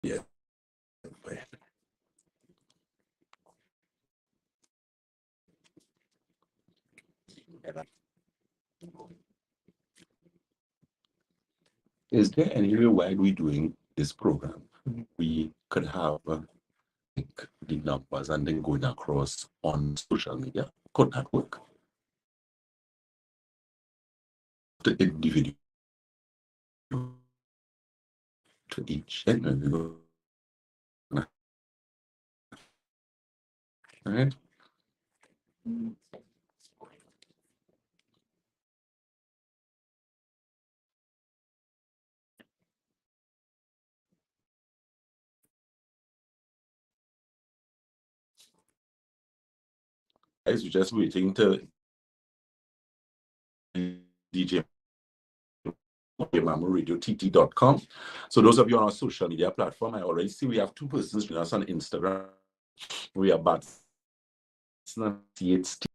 Yeah. Is there any way while we're doing this program, we could have like the numbers and then going across on social media? Could that work? To individual to each individual. Right? Guys, we're just waiting to DJ MamuRadioTT.com. So those of you on our social media platform, I already see we have two persons joining us on Instagram. We are Batson CHT.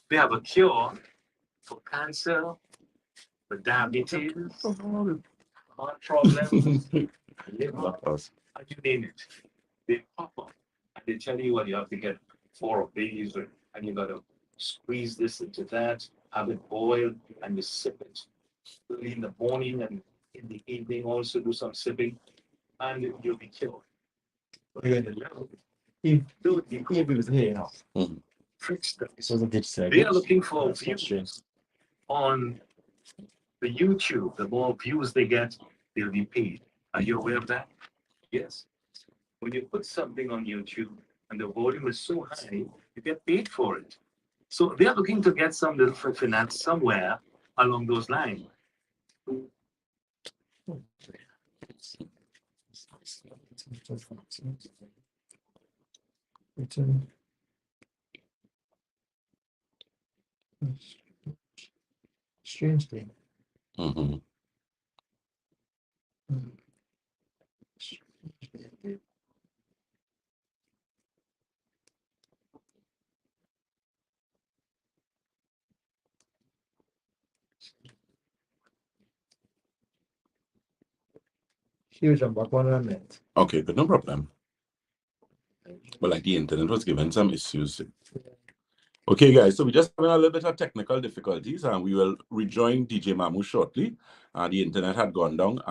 We have a cure for cancer, for diabetes, heart problems, liver, and you name it. They pop up and they tell you what you have to get 4 of these, and you got to squeeze this into that, have it boiled, and you sip it. Early in the morning and in the evening, also do some sipping, and you'll be cured. Dude, If it was here now, Fix them. this wasn't digital. They are looking for That's not true. views on the YouTube. The more views they get, they'll be paid. Are you aware of that? Yes. When you put something on YouTube and the volume is so high, you get paid for it. So they are looking to get some little finance somewhere along those lines. It's a strange thing. Mm-hmm. Huge on back 1 minute. Okay, but no problem. But like the internet was given some issues. Okay, guys, so we're just having a little bit of technical difficulties, and we will rejoin DJ Mamu shortly. The internet had gone down.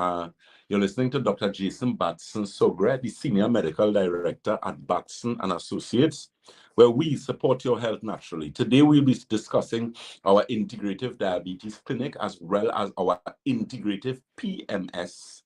You're listening to Dr. Jason Batson Sogre, the Senior Medical Director at Batson and Associates, where we support your health naturally. Today, we'll be discussing our integrative diabetes clinic as well as our integrative PMS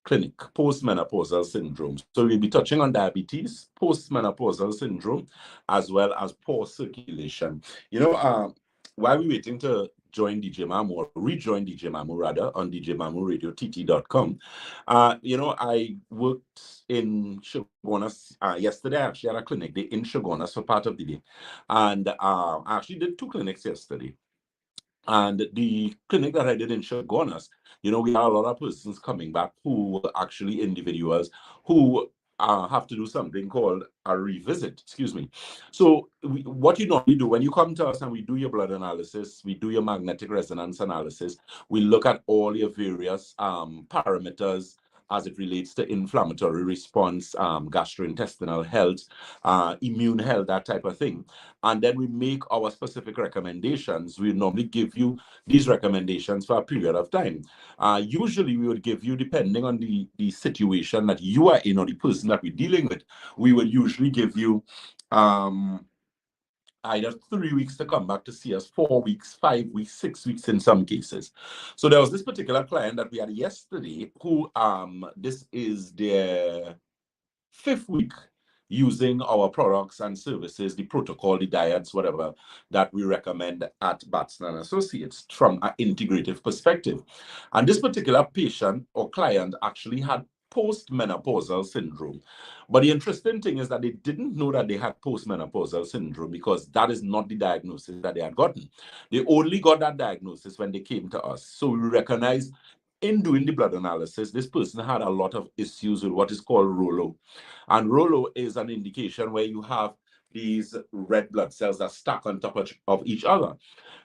clinic, postmenopausal syndrome. So we'll be touching on diabetes, postmenopausal syndrome, as well as poor circulation. While we're waiting to join DJ Mamu or rejoin DJ Mamu rather on djmamuradiott.com, I worked in Shogunas yesterday. I actually had a clinic day in Shogunas for part of the day, and I actually did 2 clinics yesterday. And the clinic that I did in Shogunas, we had a lot of persons coming back who were actually individuals who have to do something called a revisit, excuse me. So what you normally do when you come to us and we do your blood analysis, we do your magnetic resonance analysis, we look at all your various parameters as it relates to inflammatory response, gastrointestinal health, immune health, that type of thing. And then we make our specific recommendations. We normally give you these recommendations for a period of time. Usually we would give you, depending on the situation that you are in or the person that we're dealing with, we would usually give you either 3 weeks to come back to see us, 4 weeks, 5 weeks, 6 weeks in some cases. So there was this particular client that we had yesterday who this is their 5th week using our products and services, the protocol, the diets, whatever that we recommend at Batson and Associates from an integrative perspective. And this particular patient or client actually had postmenopausal syndrome. But the interesting thing is that they didn't know that they had postmenopausal syndrome because that is not the diagnosis that they had gotten. They only got that diagnosis when they came to us. So we recognize in doing the blood analysis, this person had a lot of issues with what is called ROLO. And ROLO is an indication where you have these red blood cells that stack on top of each other.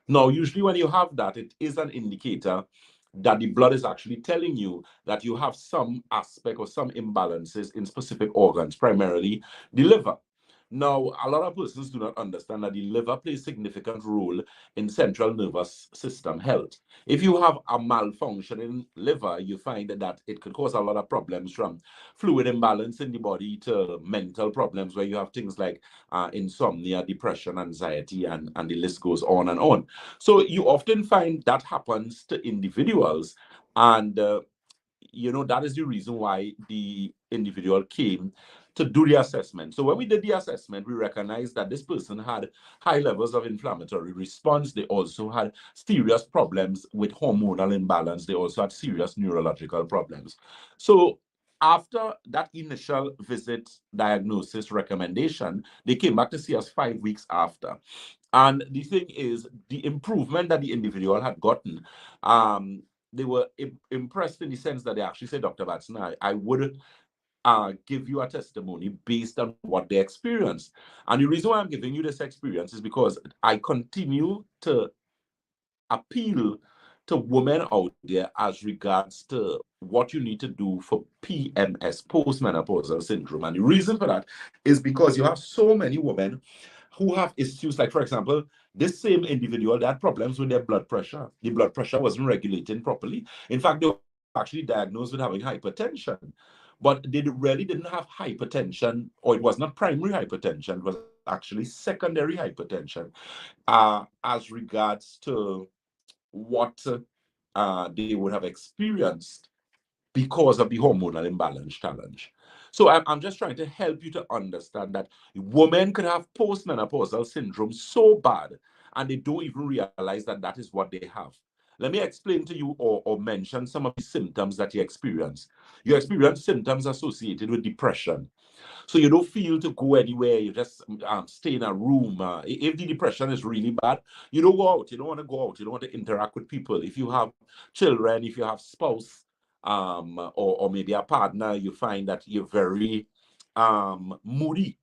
Now, usually when you have that, it is an indicator that the blood is actually telling you that you have some aspect or some imbalances in specific organs, primarily the liver. Now, a lot of persons do not understand that the liver plays a significant role in central nervous system health. If you have a malfunctioning liver, you find that it could cause a lot of problems from fluid imbalance in the body to mental problems where you have things like insomnia, depression, anxiety, and the list goes on and on. So you often find that happens to individuals, and that is the reason why the individual came to do the assessment. So when we did the assessment, we recognized that this person had high levels of inflammatory response. They also had serious problems with hormonal imbalance. They also had serious neurological problems. So after that initial visit, diagnosis, recommendation, they came back to see us 5 weeks after. And the thing is, the improvement that the individual had gotten, they were impressed in the sense that they actually said, Dr. Batson, I would give you a testimony based on what they experienced. And the reason why I'm giving you this experience is because I continue to appeal to women out there as regards to what you need to do for PMS, postmenopausal syndrome. And the reason for that is because you have so many women who have issues, like, for example, this same individual that had problems with their blood pressure. The blood pressure wasn't regulating properly. In fact, they were actually diagnosed with having hypertension, but they really didn't have hypertension, or it was not primary hypertension, it was actually secondary hypertension as regards to what they would have experienced because of the hormonal imbalance challenge. So I'm just trying to help you to understand that women could have postmenopausal syndrome so bad, and they don't even realize that that is what they have. Let me explain to you or mention some of the symptoms that you experience. You experience symptoms associated with depression. So you don't feel to go anywhere. You just stay in a room. If the depression is really bad, you don't go out. You don't want to go out. You don't want to interact with people. If you have children, if you have spouse, or maybe a partner, you find that you're very moody,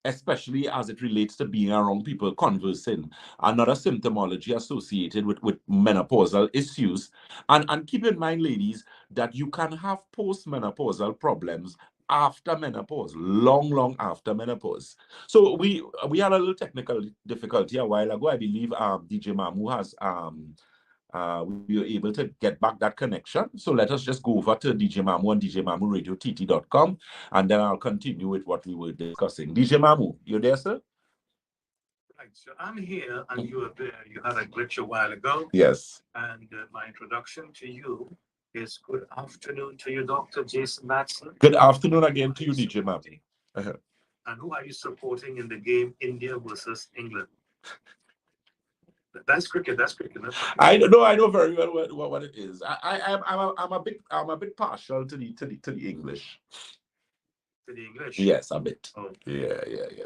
especially as it relates to being around people conversing. Another symptomology associated with menopausal issues. And keep in mind, ladies, that you can have postmenopausal problems after menopause, long after menopause. So we had a little technical difficulty a while ago. I believe DJ Mamu has we were able to get back that connection. So let us just go over to DJ Mamu and djmamuradiott.com, and then I'll continue with what we were discussing. DJ Mamu, you there, sir? Right, so I'm here and you were there. You had a glitch a while ago. Yes. And my introduction to you is good afternoon to you, Dr. Jason Batson. Good afternoon again to you, DJ Mamu. And who are you supporting in the game India versus England? That's cricket. That's cricket. I know very well what it is. I'm a bit partial to the English. To the English. Yes, a bit. Oh. Yeah.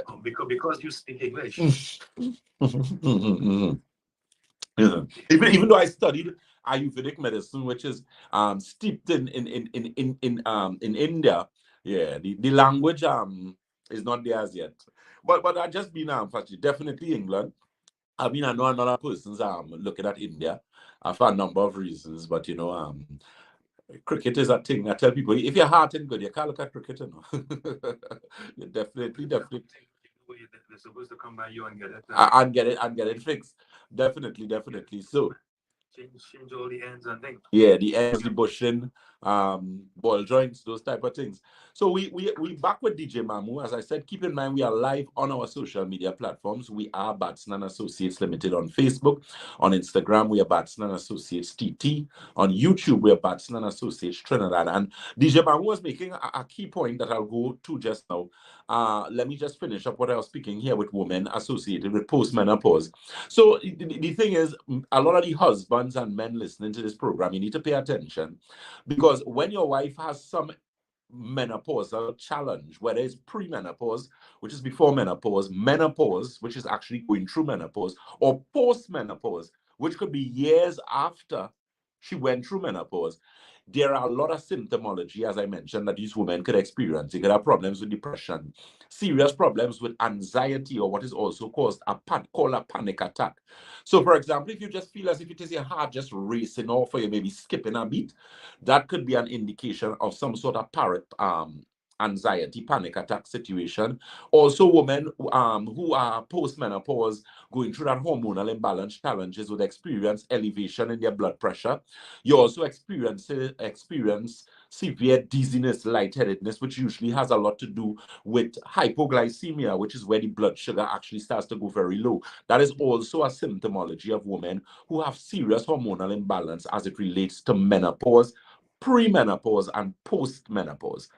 Oh, because you speak English. Yeah. Even though I studied Ayurvedic medicine, which is steeped in India, yeah, the language is not there as yet. But I just been definitely England. I mean, I know another person's looking at India for a number of reasons, but cricket is a thing. I tell people, if your heart ain't good, you can't look at cricket, you know. You definitely. They're supposed to come by you and get it. And get it fixed. Definitely. So change all the ends and things. Yeah, the ends, the bushing, ball joints, those type of things. So we back with DJ Mamu. As I said, keep in mind we are live on our social media platforms. We are Batson and Associates Limited on Facebook. On Instagram, we are Batson and Associates TT. On YouTube, we are Batson and Associates Trinidad. And DJ Mamu was making a key point that I'll go to just now. Let me just finish up what I was speaking here with women associated with postmenopause. So the thing is, a lot of the husbands and men listening to this program, you need to pay attention, because when your wife has some menopausal challenge, whether it's premenopause, which is before menopause, menopause, which is actually going through menopause, or postmenopause, which could be years after she went through menopause, there are a lot of symptomology, as I mentioned, that these women could experience. They could have problems with depression, serious problems with anxiety, or what is also called a panic attack. So, for example, if you just feel as if it is your heart just racing off, or you maybe skipping a beat, that could be an indication of some sort of anxiety, panic attack situation. Also, women who are postmenopause, going through that hormonal imbalance challenges, would experience elevation in their blood pressure. You also experience severe dizziness, lightheadedness, which usually has a lot to do with hypoglycemia, which is where the blood sugar actually starts to go very low. That is also a symptomology of women who have serious hormonal imbalance as it relates to menopause, premenopause, and postmenopause.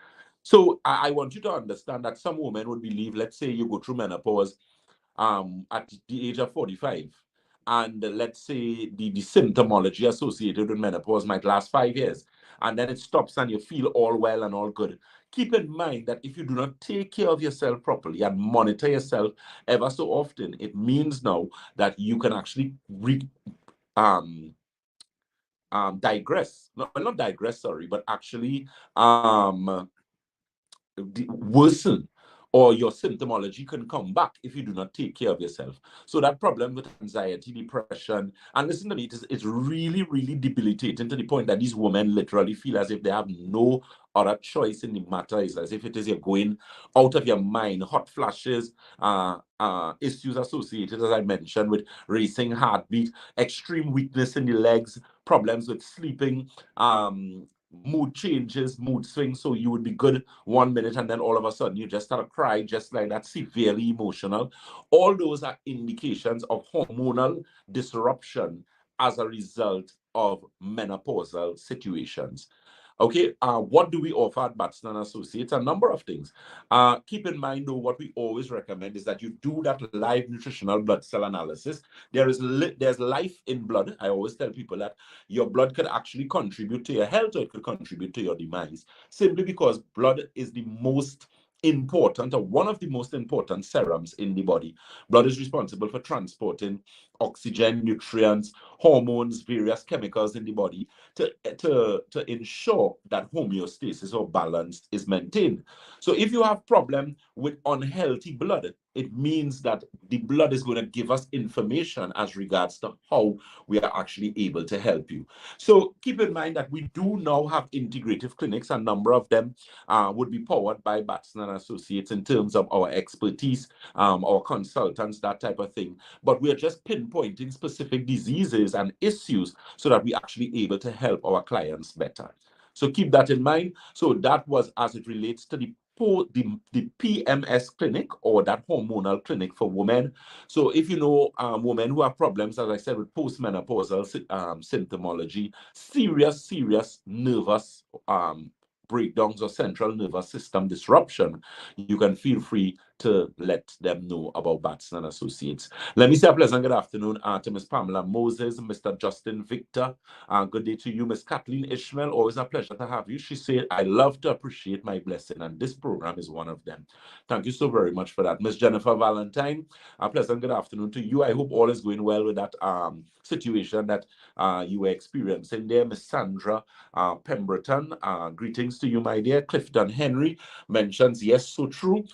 So I want you to understand that some women would believe, let's say you go through menopause at the age of 45, and let's say the symptomology associated with menopause might last 5 years, and then it stops and you feel all well and all good. Keep in mind that if you do not take care of yourself properly and monitor yourself ever so often, it means now that you can actually digress. Not digress, sorry, but actually worsen, or your symptomology can come back if you do not take care of yourself. So that problem with anxiety, depression, and listen to me, it's really debilitating, to the point that these women literally feel as if they have no other choice in the matter. It's as if it is you're going out of your mind, hot flashes, issues associated, as I mentioned, with racing heartbeat, extreme weakness in the legs, problems with sleeping, mood changes, mood swings. So you would be good 1 minute, and then all of a sudden you just start to cry, just like that, severely emotional. All those are indications of hormonal disruption as a result of menopausal situations. Okay, what do we offer at Batson and Associates? A number of things. Keep in mind, though, what we always recommend is that you do that live nutritional blood cell analysis. There's life in blood. I always tell people that your blood could actually contribute to your health, or it could contribute to your demise, simply because blood is the most important, or one of the most important serums in the body. Blood is responsible for transporting oxygen, nutrients, hormones, various chemicals in the body to ensure that homeostasis or balance is maintained. So if you have problem with unhealthy blood, it means that the blood is going to give us information as regards to how we are actually able to help you. So keep in mind that we do now have integrative clinics. A number of them would be powered by Batson and Associates in terms of our expertise, our consultants, that type of thing. But we are just pinpointing specific diseases and issues so that we actually able to help our clients better. So keep that in mind. So that was as it relates to the PMS clinic, or that hormonal clinic for women. So if you know women who have problems, as I said, with postmenopausal symptomology, serious nervous breakdowns or central nervous system disruption, you can feel free to let them know about Batson and Associates. Let me say a pleasant good afternoon to Ms. Pamela Moses, Mr. Justin Victor. Good day to you, Ms. Kathleen Ishmael. Always a pleasure to have you. She said, I love to appreciate my blessing, and this program is one of them. Thank you so very much for that. Ms. Jennifer Valentine, a pleasant good afternoon to you. I hope all is going well with that situation that you were experiencing there. Ms. Sandra Pemberton, greetings to you, my dear. Clifton Henry mentions, yes, so true.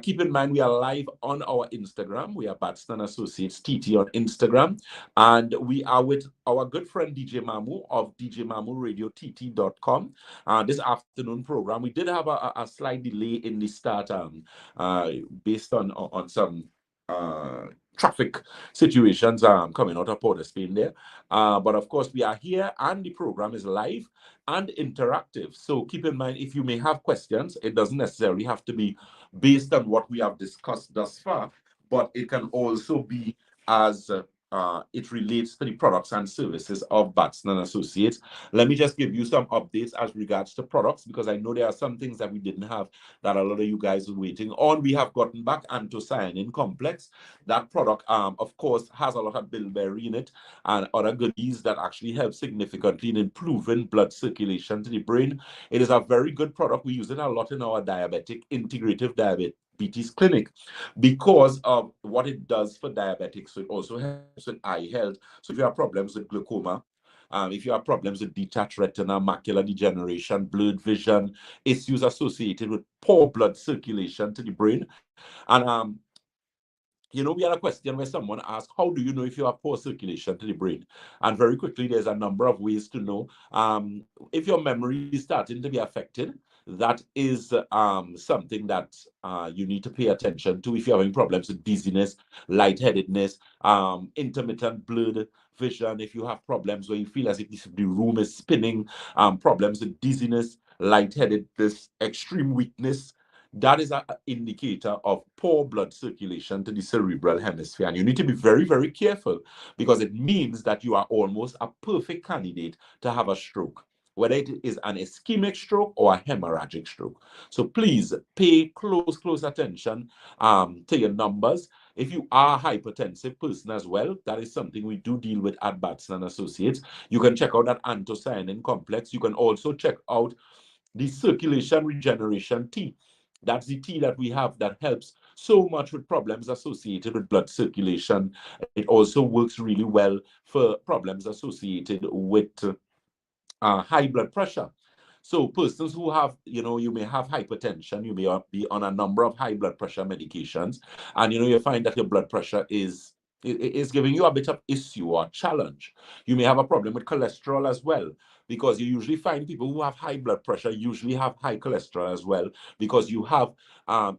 Keep in mind, we are live on our Instagram. We are Batson Associates TT on Instagram. And we are with our good friend DJ Mamu of djmamuradiott.com. This afternoon program, we did have a slight delay in the start based on some traffic situations coming out of Port of Spain there. But of course, we are here and the program is live and interactive. So keep in mind, if you may have questions, it doesn't necessarily have to be based on what we have discussed thus far, but it can also be as it relates to the products and services of Batson and Associates. Let me just give you some updates as regards to products, because I know there are some things that we didn't have that a lot of you guys are waiting on. We have gotten back anthocyanin complex. That product, of course, has a lot of bilberry in it and other goodies that actually help significantly in improving blood circulation to the brain. It is a very good product. We use it a lot in our diabetic integrative diabetes clinic because of what it does for diabetics. So it also helps with eye health. So if you have problems with glaucoma, if you have problems with detached retina, macular degeneration, blurred vision, issues associated with poor blood circulation to the brain. And you know, we had a question where someone asked, how do you know if you have poor circulation to the brain? And very quickly, there's a number of ways to know. If your memory is starting to be affected, that is something that you need to pay attention to. If you're having problems with dizziness, lightheadedness, intermittent blurred vision, if you have problems where you feel as if the room is spinning, problems with dizziness, lightheadedness, extreme weakness, that is an indicator of poor blood circulation to the cerebral hemisphere. And you need to be very, very careful, because it means that you are almost a perfect candidate to have a stroke, whether it is an ischemic stroke or a hemorrhagic stroke. So please pay close attention to your numbers. If you are a hypertensive person as well, that is something we do deal with at Batson and Associates. You can check out that anthocyanin complex. You can also check out the circulation regeneration tea. That's the tea that we have that helps so much with problems associated with blood circulation. It also works really well for problems associated with high blood pressure. So persons who have, you may have hypertension, you may be on a number of high blood pressure medications, and you find that your blood pressure is giving you a bit of issue or challenge. You may have a problem with cholesterol as well, because you usually find people who have high blood pressure usually have high cholesterol as well, because you have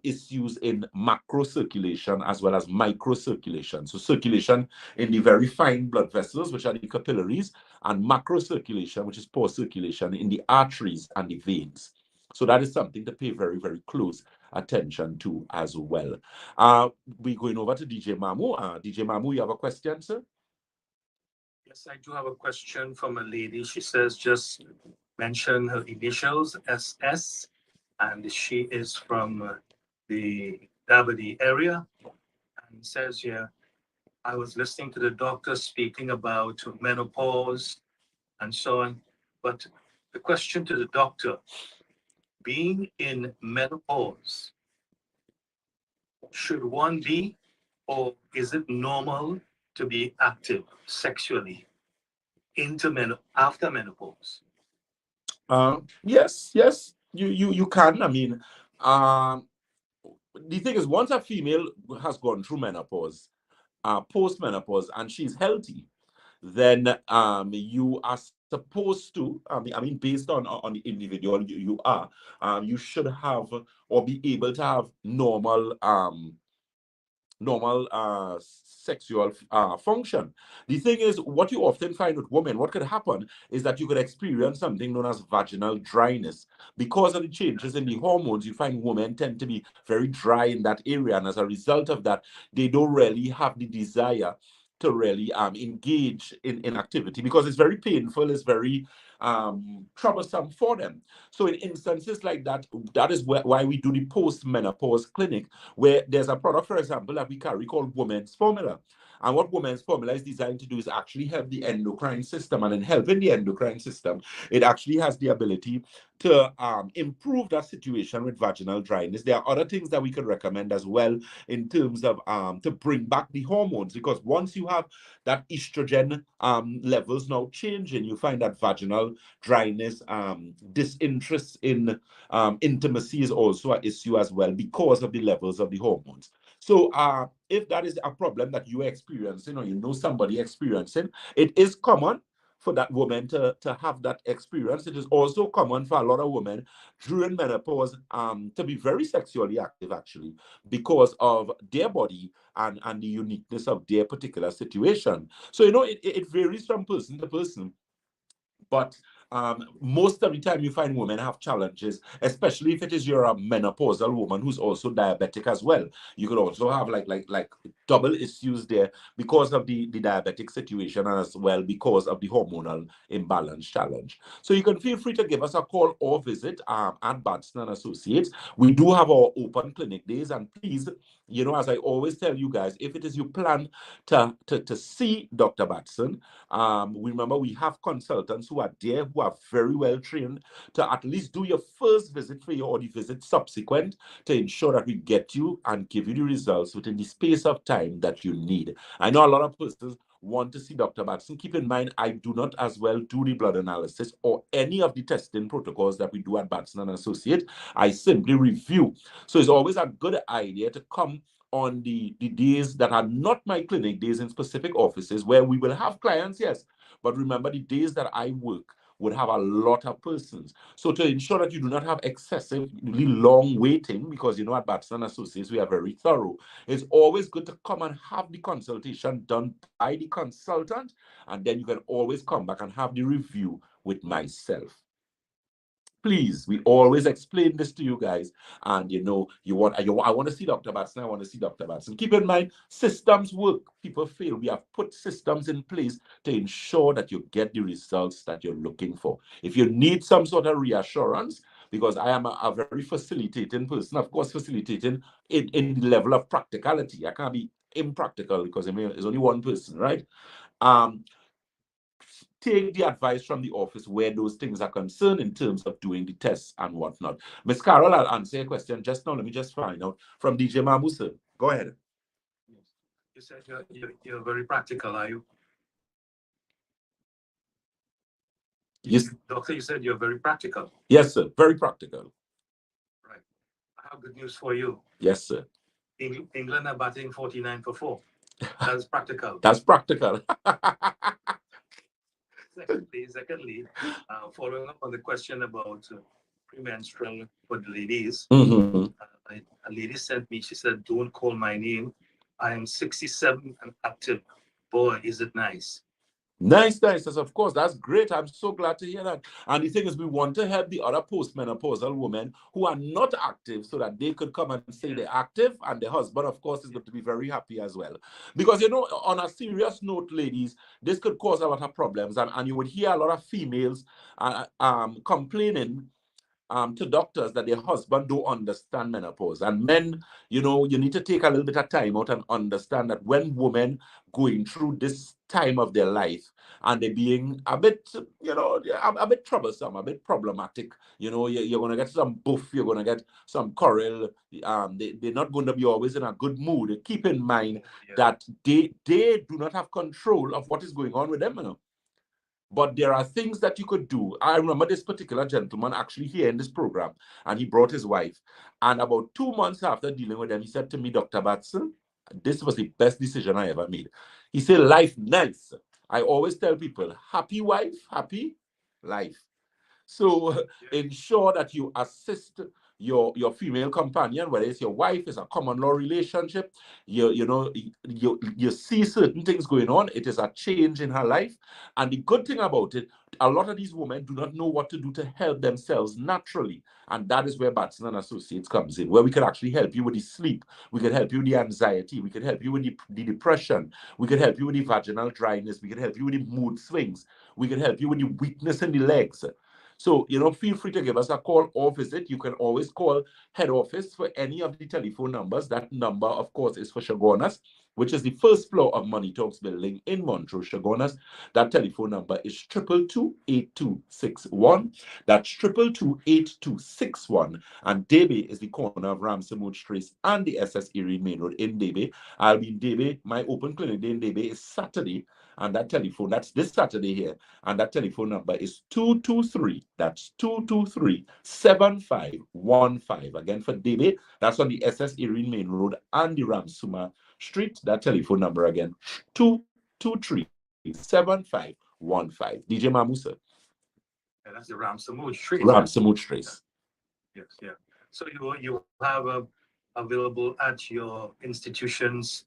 issues in macro circulation as well as micro circulation. So circulation in the very fine blood vessels, which are the capillaries, and macro circulation, which is poor circulation in the arteries and the veins. So that is something to pay very, very close attention to as well. We're going over to DJ Mamu. DJ Mamu, you have a question, sir? Yes, I do have a question from a lady. She says, just mentioned her initials, SS, and she is from the Dabadi area, and says here, I was listening to the doctor speaking about menopause and so on, but the question to the doctor, being in menopause, should one be, or is it normal to be active sexually after menopause? Yes, yes, you can. I mean, the thing is, once a female has gone through menopause, post-menopause, and she's healthy, then you are supposed to, I mean, based on the individual you are, you should have or be able to have normal sexual function. The thing is, what you often find with women, what could happen is that you could experience something known as vaginal dryness. Because of the changes in the hormones, you find women tend to be very dry in that area. And as a result of that, they don't really have the desire to really engage in activity because it's very painful, it's very troublesome for them. So in instances like that, that is why we do the post-menopause clinic, where there's a product, for example, that we carry called Women's Formula. And what Women's Formula is designed to do is actually help the endocrine system. And in helping the endocrine system, it actually has the ability to improve that situation with vaginal dryness. There are other things that we could recommend as well in terms of to bring back the hormones, because once you have that estrogen levels now changing, you find that vaginal dryness, disinterest in intimacy is also an issue as well because of the levels of the hormones. So if that is a problem that you're experiencing or you know somebody experiencing, it is common for that woman to have that experience. It is also common for a lot of women during menopause to be very sexually active, actually, because of their body and the uniqueness of their particular situation. So, you know, it varies from person to person. But most of the time you find women have challenges, especially if it is you're a menopausal woman who's also diabetic as well. You could also have like double issues there because of the diabetic situation, and as well because of the hormonal imbalance challenge. So you can feel free to give us a call or visit at Batson and Associates. We do have our open clinic days, and please, you know, as I always tell you guys, if it is you plan to see Dr. Batson, remember we have consultants who are there who are very well trained to at least do your first visit for you or the visit subsequent to ensure that we get you and give you the results within the space of time that you need. I know a lot of persons want to see Dr. Batson. Keep in mind, I do not as well do the blood analysis or any of the testing protocols that we do at Batson and Associate. I simply review. So it's always a good idea to come on the days that are not my clinic days in specific offices where we will have clients, yes. But remember, the days that I work would have a lot of persons. So to ensure that you do not have excessively long waiting, because you know at Batson Associates we are very thorough, it's always good to come and have the consultation done by the consultant, and then you can always come back and have the review with myself. Please, we always explain this to you guys. And you know, I want to see Dr. Batson, I want to see Dr. Batson. Keep in mind, systems work. People fail. We have put systems in place to ensure that you get the results that you're looking for. If you need some sort of reassurance, because I am a very facilitating person, of course, facilitating in the level of practicality. I can't be impractical because I mean, there's only one person, right? Take the advice from the office where those things are concerned in terms of doing the tests and whatnot. Miss Carol, I'll answer your question just now. Let me just find out from DJ Mamusa. Go ahead. You said you're very practical, are you? Yes. Doctor, you said you're very practical. Yes, sir. Very practical. Right. I have good news for you. Yes, sir. England are batting 49 for 4. That's practical. That's practical. Secondly, following up on the question about premenstrual for the ladies, a lady sent me, she said, don't call my name. I am 67 and active. Boy, is it nice. Nice, nice. Yes, of course, that's great. I'm so glad to hear that. And the thing is, we want to help the other postmenopausal women who are not active so that they could come and say they're active, and the husband, of course, is going to be very happy as well. Because, on a serious note, ladies, this could cause a lot of problems. And you would hear a lot of females complaining to doctors that their husband don't understand menopause. And men, you need to take a little bit of time out and understand that when women going through this time of their life and they being a bit, a bit troublesome, a bit problematic, you're going to get some buff, you're going to get some quarrel. They're not going to be always in a good mood. Keep in mind that they do not have control of what is going on with them. But there are things that you could do. I remember this particular gentleman actually here in this program, and he brought his wife. And about 2 months after dealing with them, he said to me, Dr. Batson, this was the best decision I ever made. He said, life nice. I always tell people, happy wife, happy life. So ensure that you assist your female companion, whether it's your wife, it's a common law relationship, you see certain things going on. It is a change in her life. And the good thing about it, a lot of these women do not know what to do to help themselves naturally. And that is where Batson and Associates comes in, where we can actually help you with the sleep, we can help you with the anxiety, we can help you with the depression, we can help you with the vaginal dryness, we can help you with the mood swings, we can help you with the weakness in the legs. So, feel free to give us a call or visit. You can always call head office for any of the telephone numbers. That number, of course, is for Chagonas, which is the first floor of Money Talks building in Montrose, Chagonas. That telephone number is 222-8261. That's 222-8261. And Debe is the corner of Ramsamood Trace and the SS Erie Main Road in Debe. I'll be in Debe. My open clinic day in Debe is Saturday. And that telephone, that's this Saturday here. And that telephone number is 223. That's 223-7515. Again, for David, that's on the SS Erin Main Road and the Ramsuma Street. That telephone number again, 223-7515. DJ Mamusa. And that's the Ramsamood Street. Ramsamood Street. Yes, yeah. So you have available at your institutions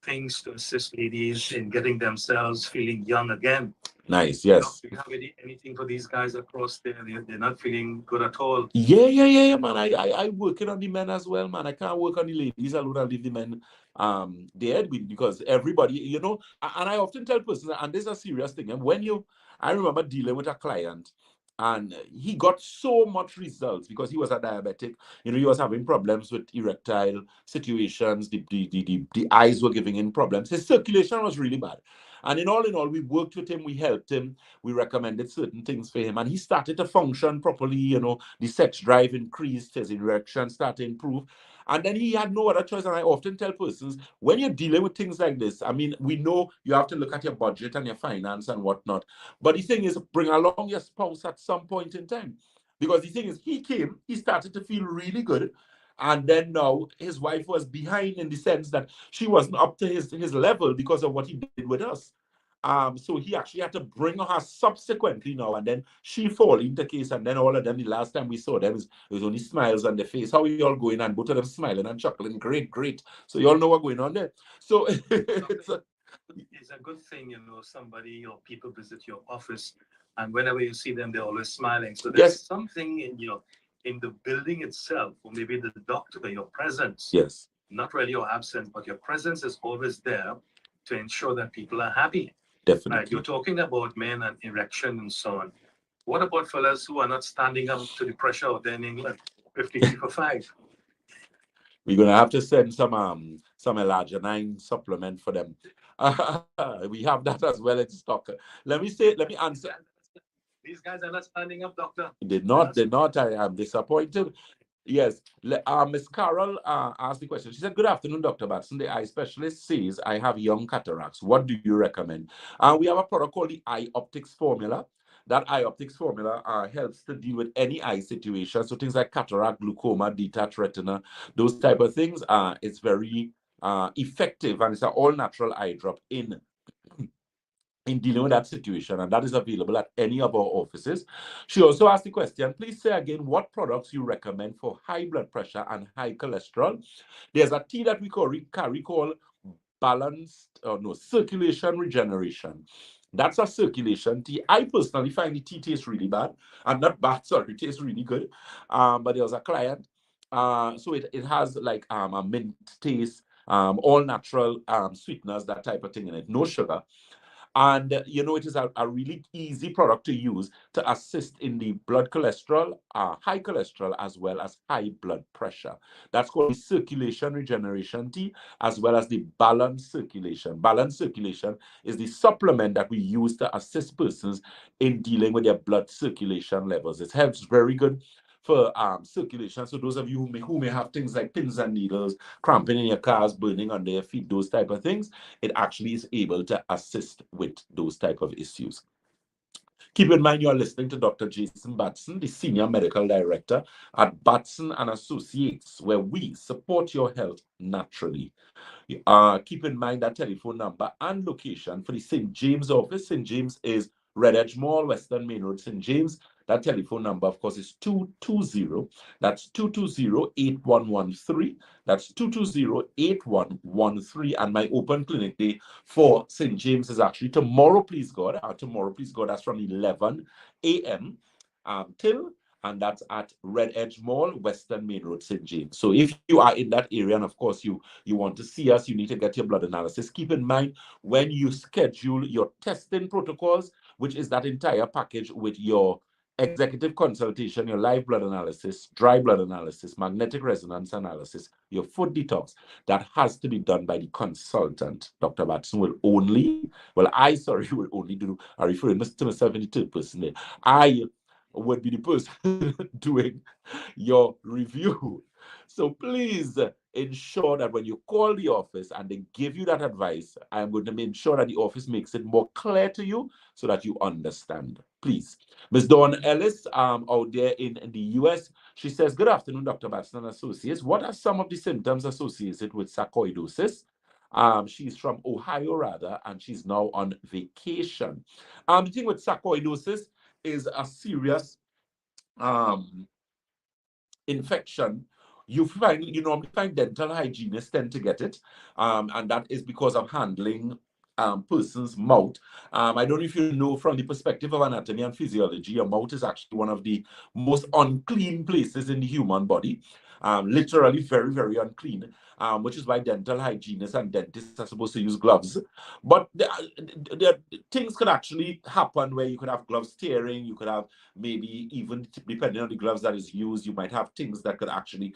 things to assist ladies in getting themselves feeling young again. Nice, yes. Do you have anything for these guys across there? They're not feeling good at all. Yeah, man. I working on the men as well, man. I can't work on the ladies alone. I leave the men dead because everybody, and I often tell persons, and this is a serious thing. And I remember dealing with a client, and he got so much results because he was a diabetic. He was having problems with erectile situations. The eyes were giving him problems. His circulation was really bad. And in all, we worked with him, we helped him, we recommended certain things for him, and he started to function properly. The sex drive increased, his erection started to improve. And then he had no other choice. And I often tell persons, when you're dealing with things like this, I mean, we know you have to look at your budget and your finance and whatnot. But the thing is, bring along your spouse at some point in time. Because the thing is, he started to feel really good. And then now his wife was behind in the sense that she wasn't up to his level because of what he did with us. So he actually had to bring her subsequently now, and then she fall into case, and then all of them, the last time we saw them, it was only smiles on their face. How are you all going? And both of them smiling and chuckling. Great, great. So you all know what's going on there. So it's a good thing, somebody or people visit your office, and whenever you see them, they're always smiling. So there's something in the building itself, or maybe the doctor, your presence. Yes. Not really your absence, but your presence is always there to ensure that people are happy. Definitely. You're talking about men and erection and so on. What about fellas who are not standing up to the pressure of then England? 53 for 5. We're gonna have to send some Elagenine supplement for them. We have that as well in stock. Let me answer. These guys are not standing up, doctor. They're not. I am disappointed. Yes. Miss Carol asked the question. She said, "Good afternoon, Dr. Batson. The eye specialist says I have young cataracts. What do you recommend?" We have a product called the Eye Optics Formula. That Eye Optics Formula helps to deal with any eye situation. So things like cataract, glaucoma, detached retina, those type of things. It's very effective, and it's an all-natural eye drop in dealing with that situation, and that is available at any of our offices. She also asked the question, please say again what products you recommend for high blood pressure and high cholesterol. There's a tea that we carry called circulation regeneration. That's a circulation tea. I personally find the tea tastes really bad. And not bad, sorry, it tastes really good. But there was a client. So it has like a mint taste, all natural sweeteners, that type of thing in it, no sugar. And it is a really easy product to use to assist in the blood cholesterol, high cholesterol, as well as high blood pressure. That's called the circulation regeneration tea, as well as the balanced circulation. Balanced circulation is the supplement that we use to assist persons in dealing with their blood circulation levels. It helps very good for circulation. So those of you who may have things like pins and needles, cramping in your cars, burning under your feet, those type of things, it actually is able to assist with those type of issues. Keep in mind, you're listening to Dr. Jason Batson, the Senior Medical Director at Batson and Associates, where we support your health naturally. Keep in mind that telephone number and location for the St. James office. St. James is Red Edge Mall, Western Main Road, St. James. That telephone number, of course, is 220. That's 220-8113. That's 220-8113. And my open clinic day for St. James is actually tomorrow, please God. Tomorrow, please God, that's from 11 a.m. Till, and that's at Red Edge Mall, Western Main Road, St. James. So if you are in that area, and of course you want to see us, you need to get your blood analysis. Keep in mind, when you schedule your testing protocols, which is that entire package with your executive consultation, your live blood analysis, dry blood analysis, magnetic resonance analysis, your food detox, that has to be done by the consultant. Dr. Batson will only, will only do, I'm referring to myself in the third person there. I would be the person doing your review. So please ensure that when you call the office and they give you that advice, I'm going to make sure that the office makes it more clear to you so that you understand. Please. Ms. Dawn Ellis, out there in the US, she says, "Good afternoon, Dr. Batson and Associates. What are some of the symptoms associated with sarcoidosis?" She's from Ohio, rather, and she's now on vacation. The thing with sarcoidosis is a serious infection. You normally find dental hygienists tend to get it, and that is because of handling person's mouth. I don't know if you know, from the perspective of anatomy and physiology, your mouth is actually one of the most unclean places in the human body. Literally very, very unclean, which is why dental hygienists and dentists are supposed to use gloves. But things could actually happen where you could have gloves tearing, you could have, maybe even depending on the gloves that is used, you might have things that could actually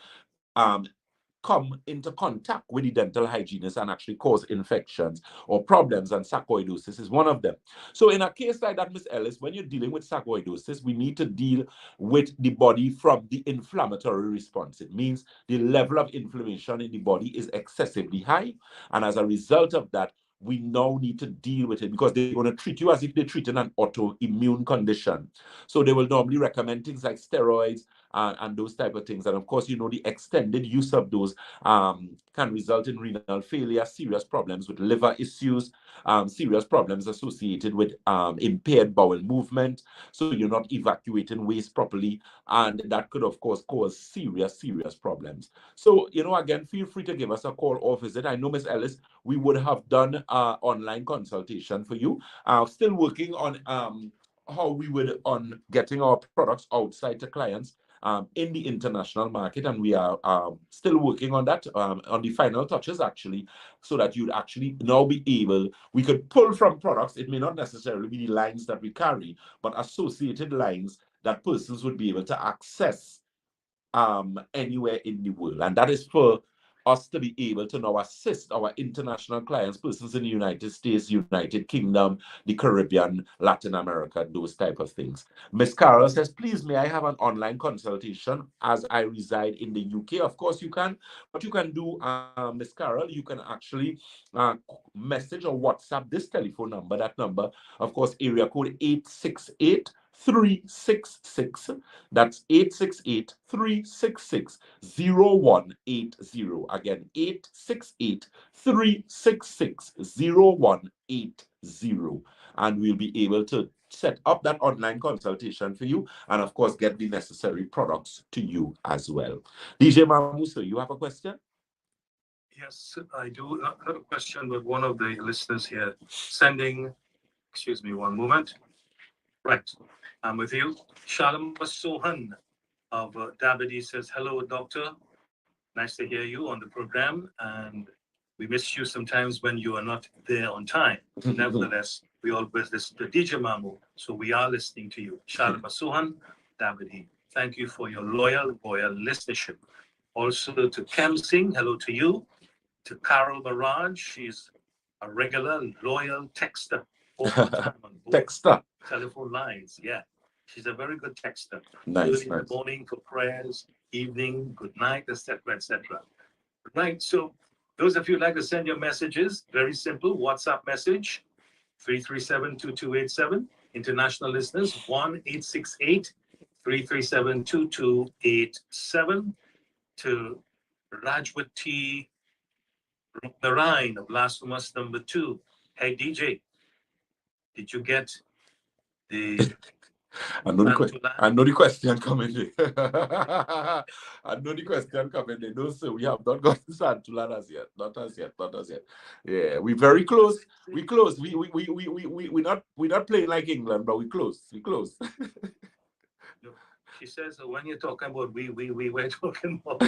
come into contact with the dental hygienist and actually cause infections or problems, and sarcoidosis is one of them. So in a case like that, Miss Ellis, when you're dealing with sarcoidosis, we need to deal with the body from the inflammatory response. It means the level of inflammation in the body is excessively high, and as a result of that, we now need to deal with it, because they're going to treat you as if they're treating an autoimmune condition. So they will normally recommend things like steroids and those type of things. And of course, the extended use of those can result in renal failure, serious problems with liver issues, serious problems associated with impaired bowel movement. So you're not evacuating waste properly, and that could, of course, cause serious, serious problems. So, again, feel free to give us a call or visit. I know, Miss Ellis, we would have done online consultation for you. Still working on how we would on getting our products outside to clients in the international market, and we are still working on that, on the final touches, actually, so that you'd actually now be able, we could pull from products. It may not necessarily be the lines that we carry, but associated lines that persons would be able to access anywhere in the world. And that is for us to be able to now assist our international clients, persons in the United States, United Kingdom, the Caribbean, Latin America, those type of things. Miss Carol says, "Please, may I have an online consultation as I reside in the UK?" Of course you can. What you can do, Miss Carol, you can actually message or WhatsApp this telephone number. That number, of course, area code 868-366. That's 868-366-0180. Again, 868-366-0180. And we'll be able to set up that online consultation for you, and of course get the necessary products to you as well. DJ Mamuso, you have a question? Yes, I do. Not a question, but one of the listeners here sending Excuse me one moment. Right, I'm with you. Shalom Sohan of Diabetes says, hello, doctor. Nice to hear you on the program. And we miss you sometimes when you are not there on time. Nevertheless, we always listen to DJ Mamu. So we are listening to you. Shalom Sohan, Diabetes. Thank you for your loyal listenership. Also to Kem Singh, hello to you. To Carol Barrage, she's a regular, loyal texter all the time on both Texter. telephone lines. Yeah, she's a very good texter. Nice, Early in nice. the morning for prayers, evening, good night, etc., etc. Right. So those of you who'd like to send your messages, very simple. WhatsApp message 337-2287. International listeners 1-868-337-2287. To Rajwati Narayan of Blasphemous number 2. Hey DJ, did you get the I know the question coming there. I know the question coming there. No, sir, we have not got to Santulan as yet. Not as yet. Yeah, we're very close. We close. We're not playing like England, but we close. She says when you're talking about we're talking about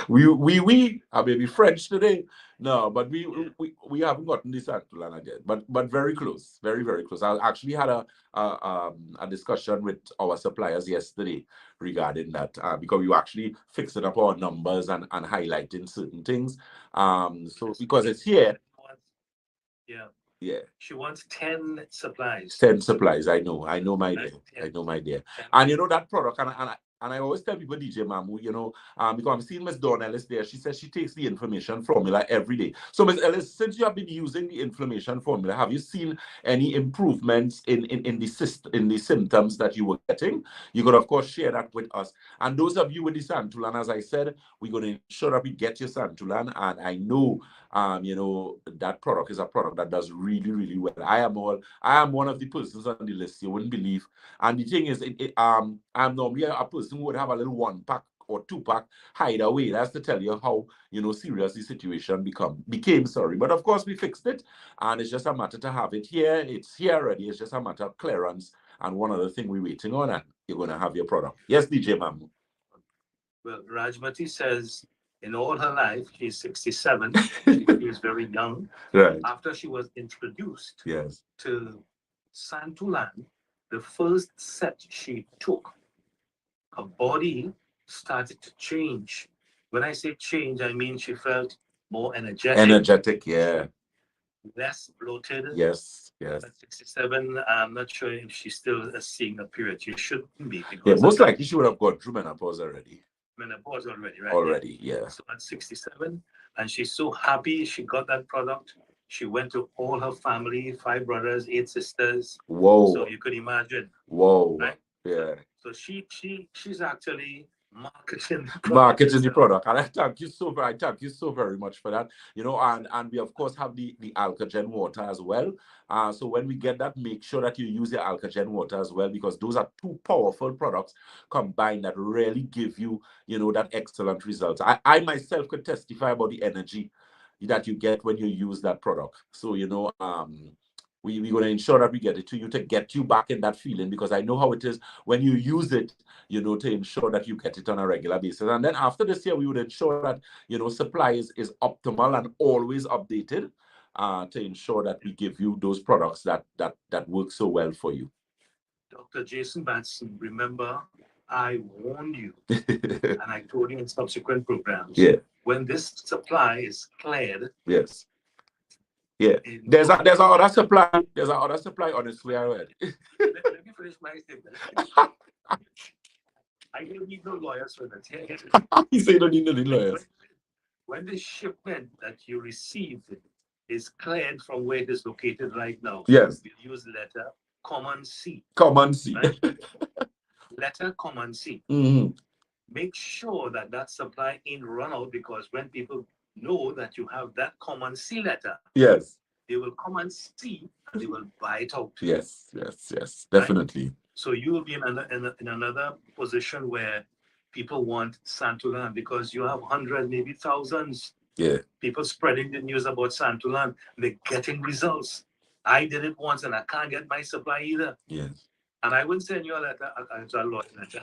I may be French today. No, but we haven't gotten this Santulan yet. But very close. Very, very close. I actually had a discussion with our suppliers yesterday regarding that, because we were actually fixing up our numbers and highlighting certain things. So because it's here. Yeah. She wants 10 supplies. 10 supplies. I know my dear. And you know that product, and I always tell people, DJ Mamu, because I'm seeing Miss Dawn Ellis there. She says she takes the inflammation formula every day. So Miss Ellis, since you have been using the inflammation formula, have you seen any improvements in the symptoms that you were getting? You could of course share that with us. And those of you with the Santulan, as I said, we're going to ensure that we get your Santulan. And I know that product is a product that does really, really well. I am one of the persons on the list you wouldn't believe. And the thing is, I'm normally a person who would have a little 1-pack or 2-pack hide away. That's to tell you how serious the situation became. Sorry, but of course we fixed it, and it's just a matter to have it here. It's here already. It's just a matter of clearance. And one other thing we're waiting on, and you're going to have your product. Yes, DJ Mamu. Well, Rajmati says in all her life, she's 67. She was very young. Right. After she was introduced yes. to Santulan, the first set she took, her body started to change. When I say change, I mean she felt more energetic. Energetic, yeah. Less bloated. Yes, yes. At 67, I'm not sure if she's still seeing a period. She shouldn't be. Yeah, most likely she would have gone through menopause already. Menopause already, right? Already, yeah. So at 67, and she's so happy she got that product. She went to all her family, 5 brothers, 8 sisters. Whoa. So you could imagine. Whoa. Right? Yeah. So she's actually marketing the product. And I thank you so very much for that. And we of course have the Alkagen water as well. So when we get that, make sure that you use your Alkagen water as well, because those are 2 powerful products combined that really give you, that excellent results. I myself could testify about the energy that you get when you use that product. So, we're going to ensure that we get it to you to get you back in that feeling, because I know how it is when you use it, to ensure that you get it on a regular basis. And then after this year, we would ensure that, supply is optimal and always updated, to ensure that we give you those products that work so well for you. Dr. Jason Batson, remember, I warned you, and I told you in subsequent programs, when this supply is cleared. Yes. Yeah, there's another supply. There's another supply on its way already. Let me finish my statement. I don't need no lawyers for that. You say you don't need no lawyers. When the shipment that you received is cleared from where it is located right now, yes, you use letter common C. Common C. Right? Letter common C. Mm-hmm. Make sure that supply ain't run out, because when people know that you have that common C letter, yes, they will come and see and they will buy it out. Yes, definitely. Right? So you will be in another position where people want Santulan, because you have 100, maybe thousands. Yeah. People spreading the news about Santulan, they're getting results. I did it once and I can't get my supply either. Yes. And I will send you a letter, a lawyer letter.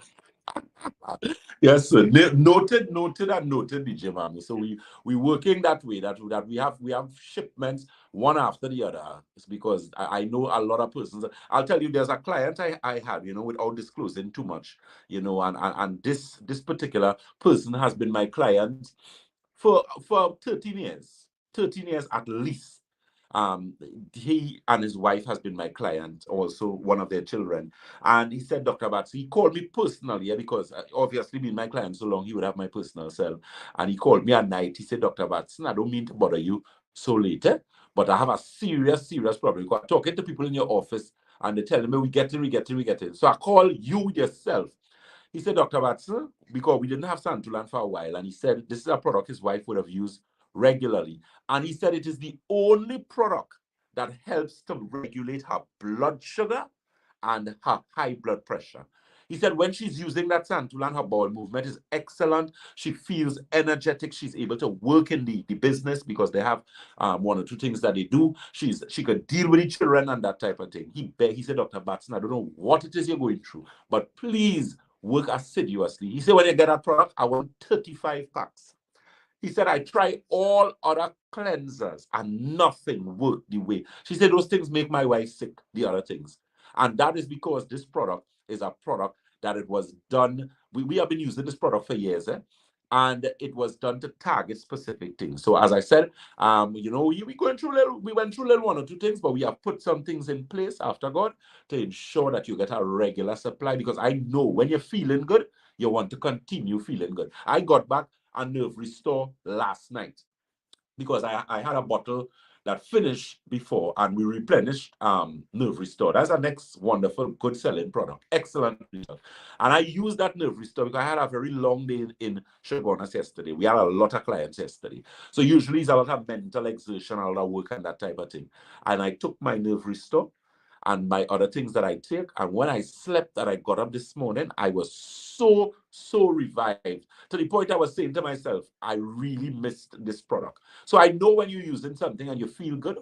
Yes, sir. Noted, and noted, DJ Mami. So we working that way. That we have shipments one after the other. It's because I know a lot of persons. I'll tell you, there's a client I had, without disclosing too much, and this particular person has been my client for 13 years, 13 years at least. He and his wife has been my client, also one of their children. And he said, Dr. Batson, he called me personally, yeah, because obviously being my client so long, he would have my personal cell. And he called me at night. He said, Dr. Batson, I don't mean to bother you so late, but I have a serious, serious problem. Because I'm talking to people in your office and they're telling me we get it. So I call you yourself. He said, Dr. Batson, because we didn't have Santulan for a while, and he said this is a product his wife would have used regularly. And he said it is the only product that helps to regulate her blood sugar and her high blood pressure. He said when she's using that Santulan, her bowel movement is excellent. She feels energetic. She's able to work in the business because they have one or two things that they do. She could deal with the children and that type of thing. He said, Dr. Batson, I don't know what it is you're going through, but please work assiduously. He said, when you get that product, I want 35 packs. He said, I try all other cleansers and nothing worked the way. She said, those things make my wife sick, the other things. And that is because this product is a product that it was done. We have been using this product for years, and it was done to target specific things. So as I said, we went through little one or two things, but we have put some things in place after God to ensure that you get a regular supply, because I know when you're feeling good, you want to continue feeling good. I got back a Nerve Restore last night because I had a bottle that finished before and we replenished Nerve Restore. That's our next wonderful, good selling product. Excellent result. And I used that Nerve Restore because I had a very long day in Chagonas yesterday. We had a lot of clients yesterday. So usually it's a lot of mental exertion, a lot of work and that type of thing. And I took my Nerve Restore and my other things that I take. And when I slept and I got up this morning, I was so revived to the point I was saying to myself, I really missed this product. So I know when you're using something and you feel good,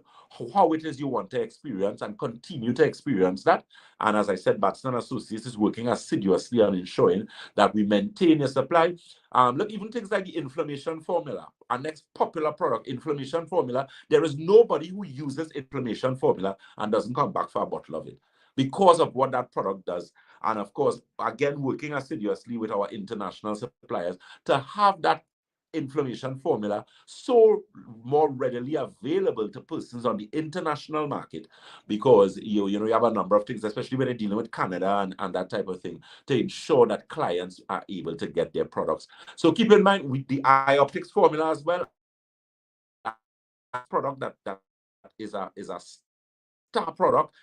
how it is you want to experience and continue to experience that. And as I said, Batson Associates is working assiduously on ensuring that we maintain your supply. Look, even things like the inflammation formula, our next popular product, inflammation formula, there is nobody who uses inflammation formula and doesn't come back for a bottle of it because of what that product does. And of course, again, working assiduously with our international suppliers to have that inflammation formula so more readily available to persons on the international market, because you have a number of things, especially when you're dealing with Canada and that type of thing, to ensure that clients are able to get their products. So keep in mind with the eye optics formula as well, a product that is a star product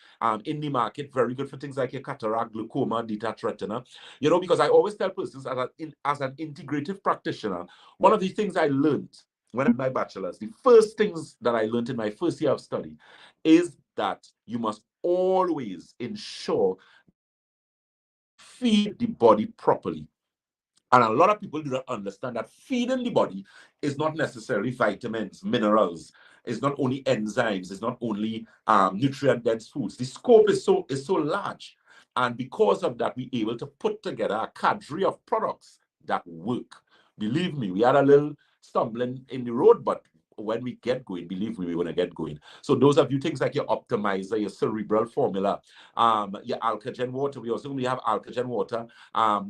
in the market, very good for things like your cataract, glaucoma, detached retina. Because I always tell persons as an integrative practitioner, one of the things I learned when I did my bachelor's, the first things that I learned in my first year of study is that you must always ensure feed the body properly. And a lot of people do not understand that feeding the body is not necessarily vitamins, minerals. It's not only enzymes. It's not only nutrient-dense foods. The scope is so large. And because of that, we're able to put together a cadre of products that work. Believe me, we had a little stumbling in the road, but when we get going, believe me, we're going to get going. So those of you, things like your optimizer, your cerebral formula, your alkagen water. We have alkagen water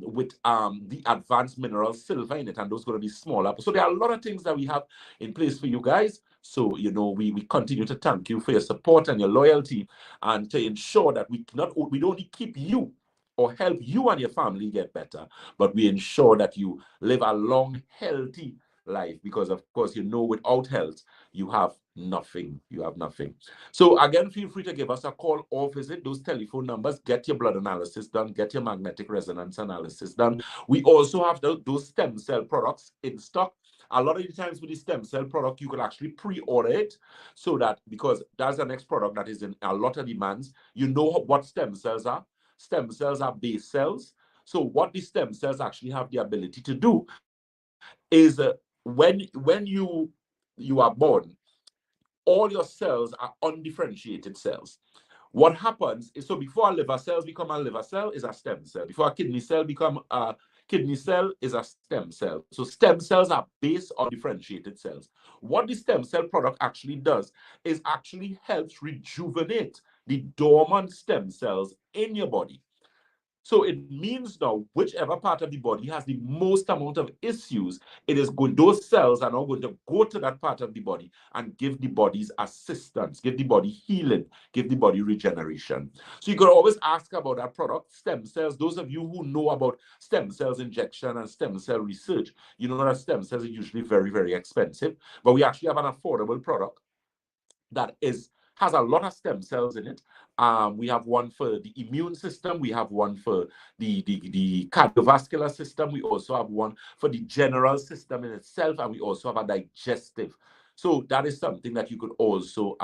with the advanced mineral silver in it, and those are going to be smaller. So there are a lot of things that we have in place for you guys. So we continue to thank you for your support and your loyalty, and to ensure that we don't only keep you or help you and your family get better, but we ensure that you live a long, healthy life, because of course without health you have nothing. So again, feel free to give us a call or visit those telephone numbers. Get your blood analysis done, get your magnetic resonance analysis done. We also have those stem cell products in stock. A lot of the times with the stem cell product, you could actually pre-order it, so that, because that's the next product that is in a lot of demands. What stem cells are. Stem cells are base cells. So what the stem cells actually have the ability to do is when you are born, all your cells are undifferentiated cells. What happens is, so before our liver cells become a liver cell, is a stem cell. Before a kidney cell become a kidney cell, is a stem cell. So stem cells are based on differentiated cells. What the stem cell product actually does is actually helps rejuvenate the dormant stem cells in your body. So it means now whichever part of the body has the most amount of issues, it is going, those cells are now going to go to that part of the body and give the body's assistance, give the body healing, give the body regeneration. So you could always ask about that product, stem cells. Those of you who know about stem cells injection and stem cell research, you know that stem cells are usually very, very expensive, but we actually have an affordable product that has a lot of stem cells in it. We have one for the immune system. We have one for the cardiovascular system. We also have one for the general system in itself, and we also have a digestive. So that is something that you could also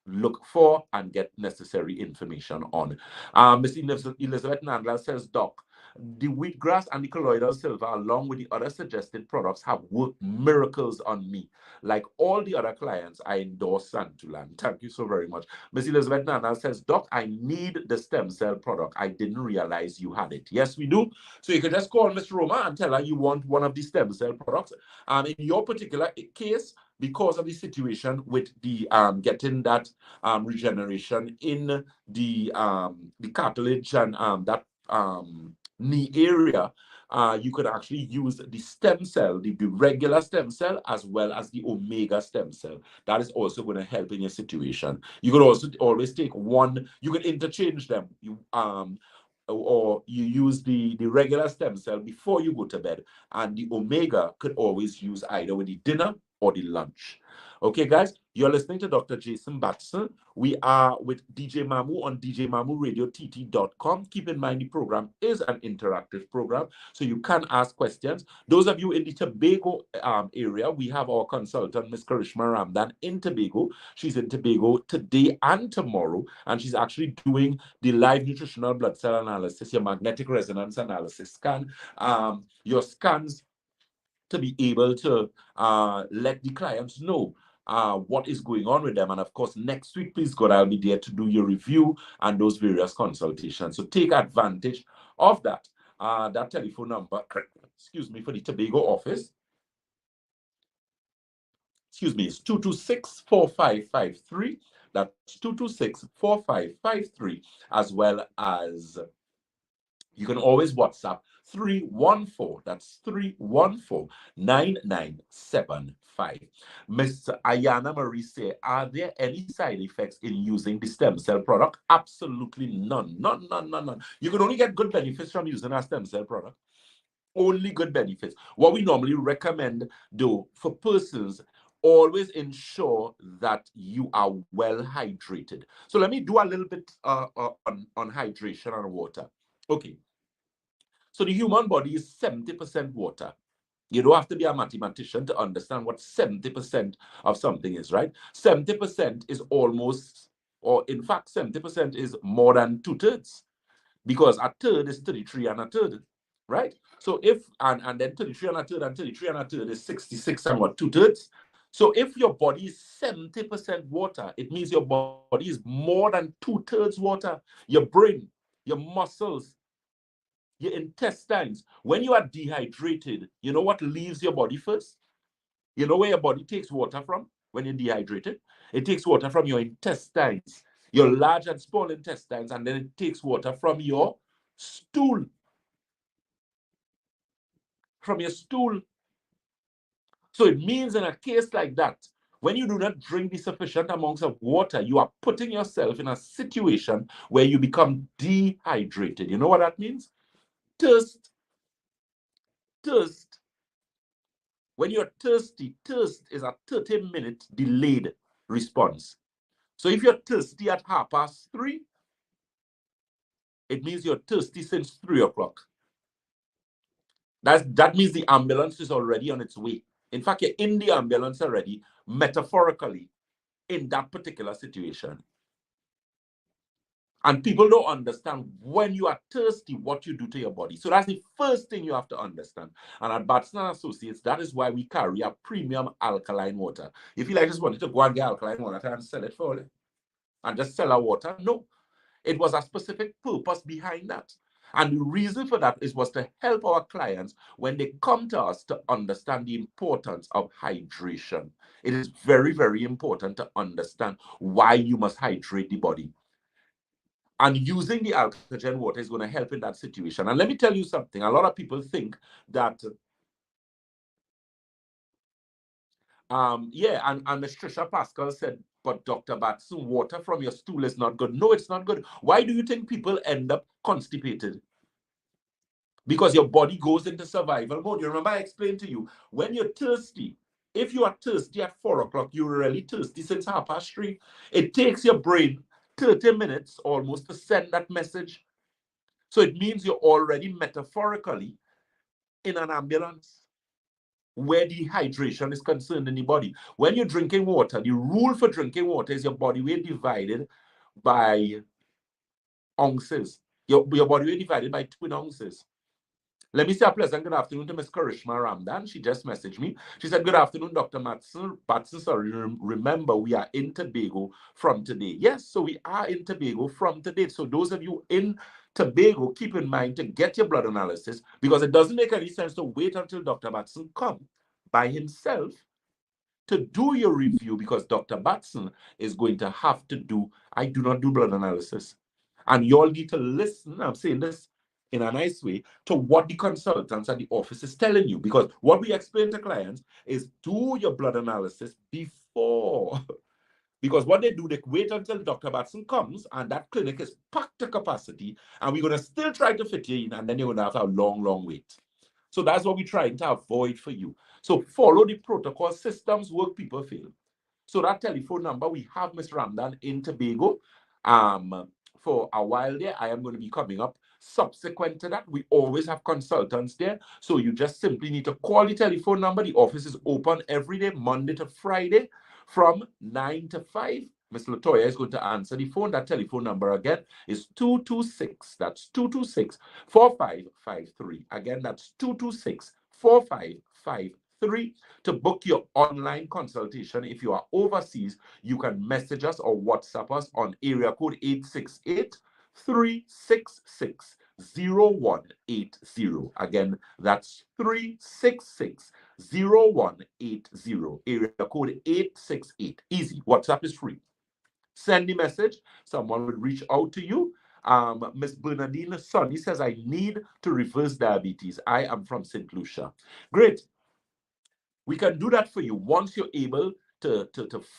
look for and get necessary information on. Ms. Elizabeth Nandla says, Doc, the wheatgrass and the colloidal silver, along with the other suggested products, have worked miracles on me. Like all the other clients, I endorse Santulan. Thank you so very much. Ms. Elizabeth Nana says, Doc, I need the stem cell product. I didn't realize you had it. Yes, we do. So you can just call Ms. Roma and tell her you want one of the stem cell products. In your particular case, because of the situation with the getting that regeneration in the cartilage and that knee area, you could actually use the stem cell, the regular stem cell, as well as the omega stem cell. That is also going to help in your situation. You could also always take one, you could interchange them. Or you use the regular stem cell before you go to bed, and the omega could always use either with the dinner or the lunch. Okay, guys, you're listening to Dr. Jason Batson. We are with DJ Mamu on djmamuradiott.com. Keep in mind the program is an interactive program, so you can ask questions. Those of you in the Tobago area, we have our consultant, Ms. Karishma Ramdan, in Tobago. She's in Tobago today and tomorrow, and she's actually doing the live nutritional blood cell analysis, your magnetic resonance analysis scan, your scans, to be able to let the clients know what is going on with them. And of course, next week, please God, I'll be there to do your review and those various consultations. So take advantage of that. That telephone number, excuse me, for the Tobago office, excuse me, is 226-4553. That's 226-4553, as well as you can always WhatsApp 314. That's 314-9975. Ms. Ayana Marie say, are there any side effects in using the stem cell product? Absolutely none. None. You can only get good benefits from using a stem cell product. Only good benefits. What we normally recommend, though, for persons, always ensure that you are well hydrated. So let me do a little bit on hydration and water. Okay. So the human body is 70% water. You don't have to be a mathematician to understand what 70% of something is, right? 70% is almost, or in fact, 70% is more than 2/3, because a third is 33 and a third, right? So if, and then 33 and a third and 33 and a third is 66 and what, 2/3? So if your body is 70% water, it means your body is more than 2/3 water. Your brain, your muscles, your intestines. When you are dehydrated, you know what leaves your body first? You know where your body takes water from when you're dehydrated? It takes water from your intestines, your large and small intestines, and then it takes water from your stool. From your stool. So it means in a case like that, when you do not drink the sufficient amounts of water, you are putting yourself in a situation where you become dehydrated. You know what that means? Thirst. When you're thirsty, thirst is a 30-minute delayed response. So if you're thirsty at 3:30, it means you're thirsty since 3 o'clock. That means the ambulance is already on its way. In fact, you're in the ambulance already, metaphorically, in that particular situation. And people don't understand when you are thirsty, what you do to your body. So that's the first thing you have to understand. And at Batson and Associates, that is why we carry a premium alkaline water. If you like just wanted to go and get alkaline water and sell it for you and just sell our water, no. It was a specific purpose behind that. And the reason for that was to help our clients when they come to us to understand the importance of hydration. It is very, very important to understand why you must hydrate the body. And using the alkagen water is going to help in that situation. And let me tell you something. A lot of people think that, and Ms. Trisha Pascal said, but Dr. Batson, water from your stool is not good. No, it's not good. Why do you think people end up constipated? Because your body goes into survival mode. You remember I explained to you, when you're thirsty, if you are thirsty at 4 o'clock, you're really thirsty since 3:30. It takes your brain 30 minutes almost to send that message. So it means you're already metaphorically in an ambulance where dehydration is concerned in the body. When you're drinking water, the rule for drinking water is your body weight divided by ounces. Your body weight divided by 2 ounces. Let me say a pleasant good afternoon to Miss Karishma Ramdan. She just messaged me. She said, good afternoon, Dr. Batson. Sorry, remember, we are in Tobago from today. Yes, so we are in Tobago from today. So those of you in Tobago, keep in mind to get your blood analysis, because it doesn't make any sense to wait until Dr. Batson come by himself to do your review, because Dr. Batson is going to have to do, I do not do blood analysis. And you all need to listen, I'm saying this in a nice way, to what the consultants at the office is telling you. Because what we explain to clients is do your blood analysis before. Because what they do, they wait until Dr. Batson comes and that clinic is packed to capacity, and we're going to still try to fit you in, and then you're going to have a long, long wait. So that's what we're trying to avoid for you. So follow the protocol. Systems work, people fail. So that telephone number, we have Ms. Ramdan in Tobago for a while there. I am going to be coming up subsequent to that. We always have consultants there. So you just simply need to call the telephone number. The office is open every day, Monday to Friday, from 9 to 5. Ms. Latoya is going to answer the phone. That telephone number again is 226. That's 226-4553. Again, that's 226-4553. To book your online consultation, if you are overseas, you can message us or WhatsApp us on area code 868-366-0180. Again, that's 366-0180. Area code 868. Easy. WhatsApp is free. Send the message. Someone will reach out to you. Miss Bernadine Sonny says, I need to reverse diabetes. I am from St. Lucia. Great. We can do that for you once you're able to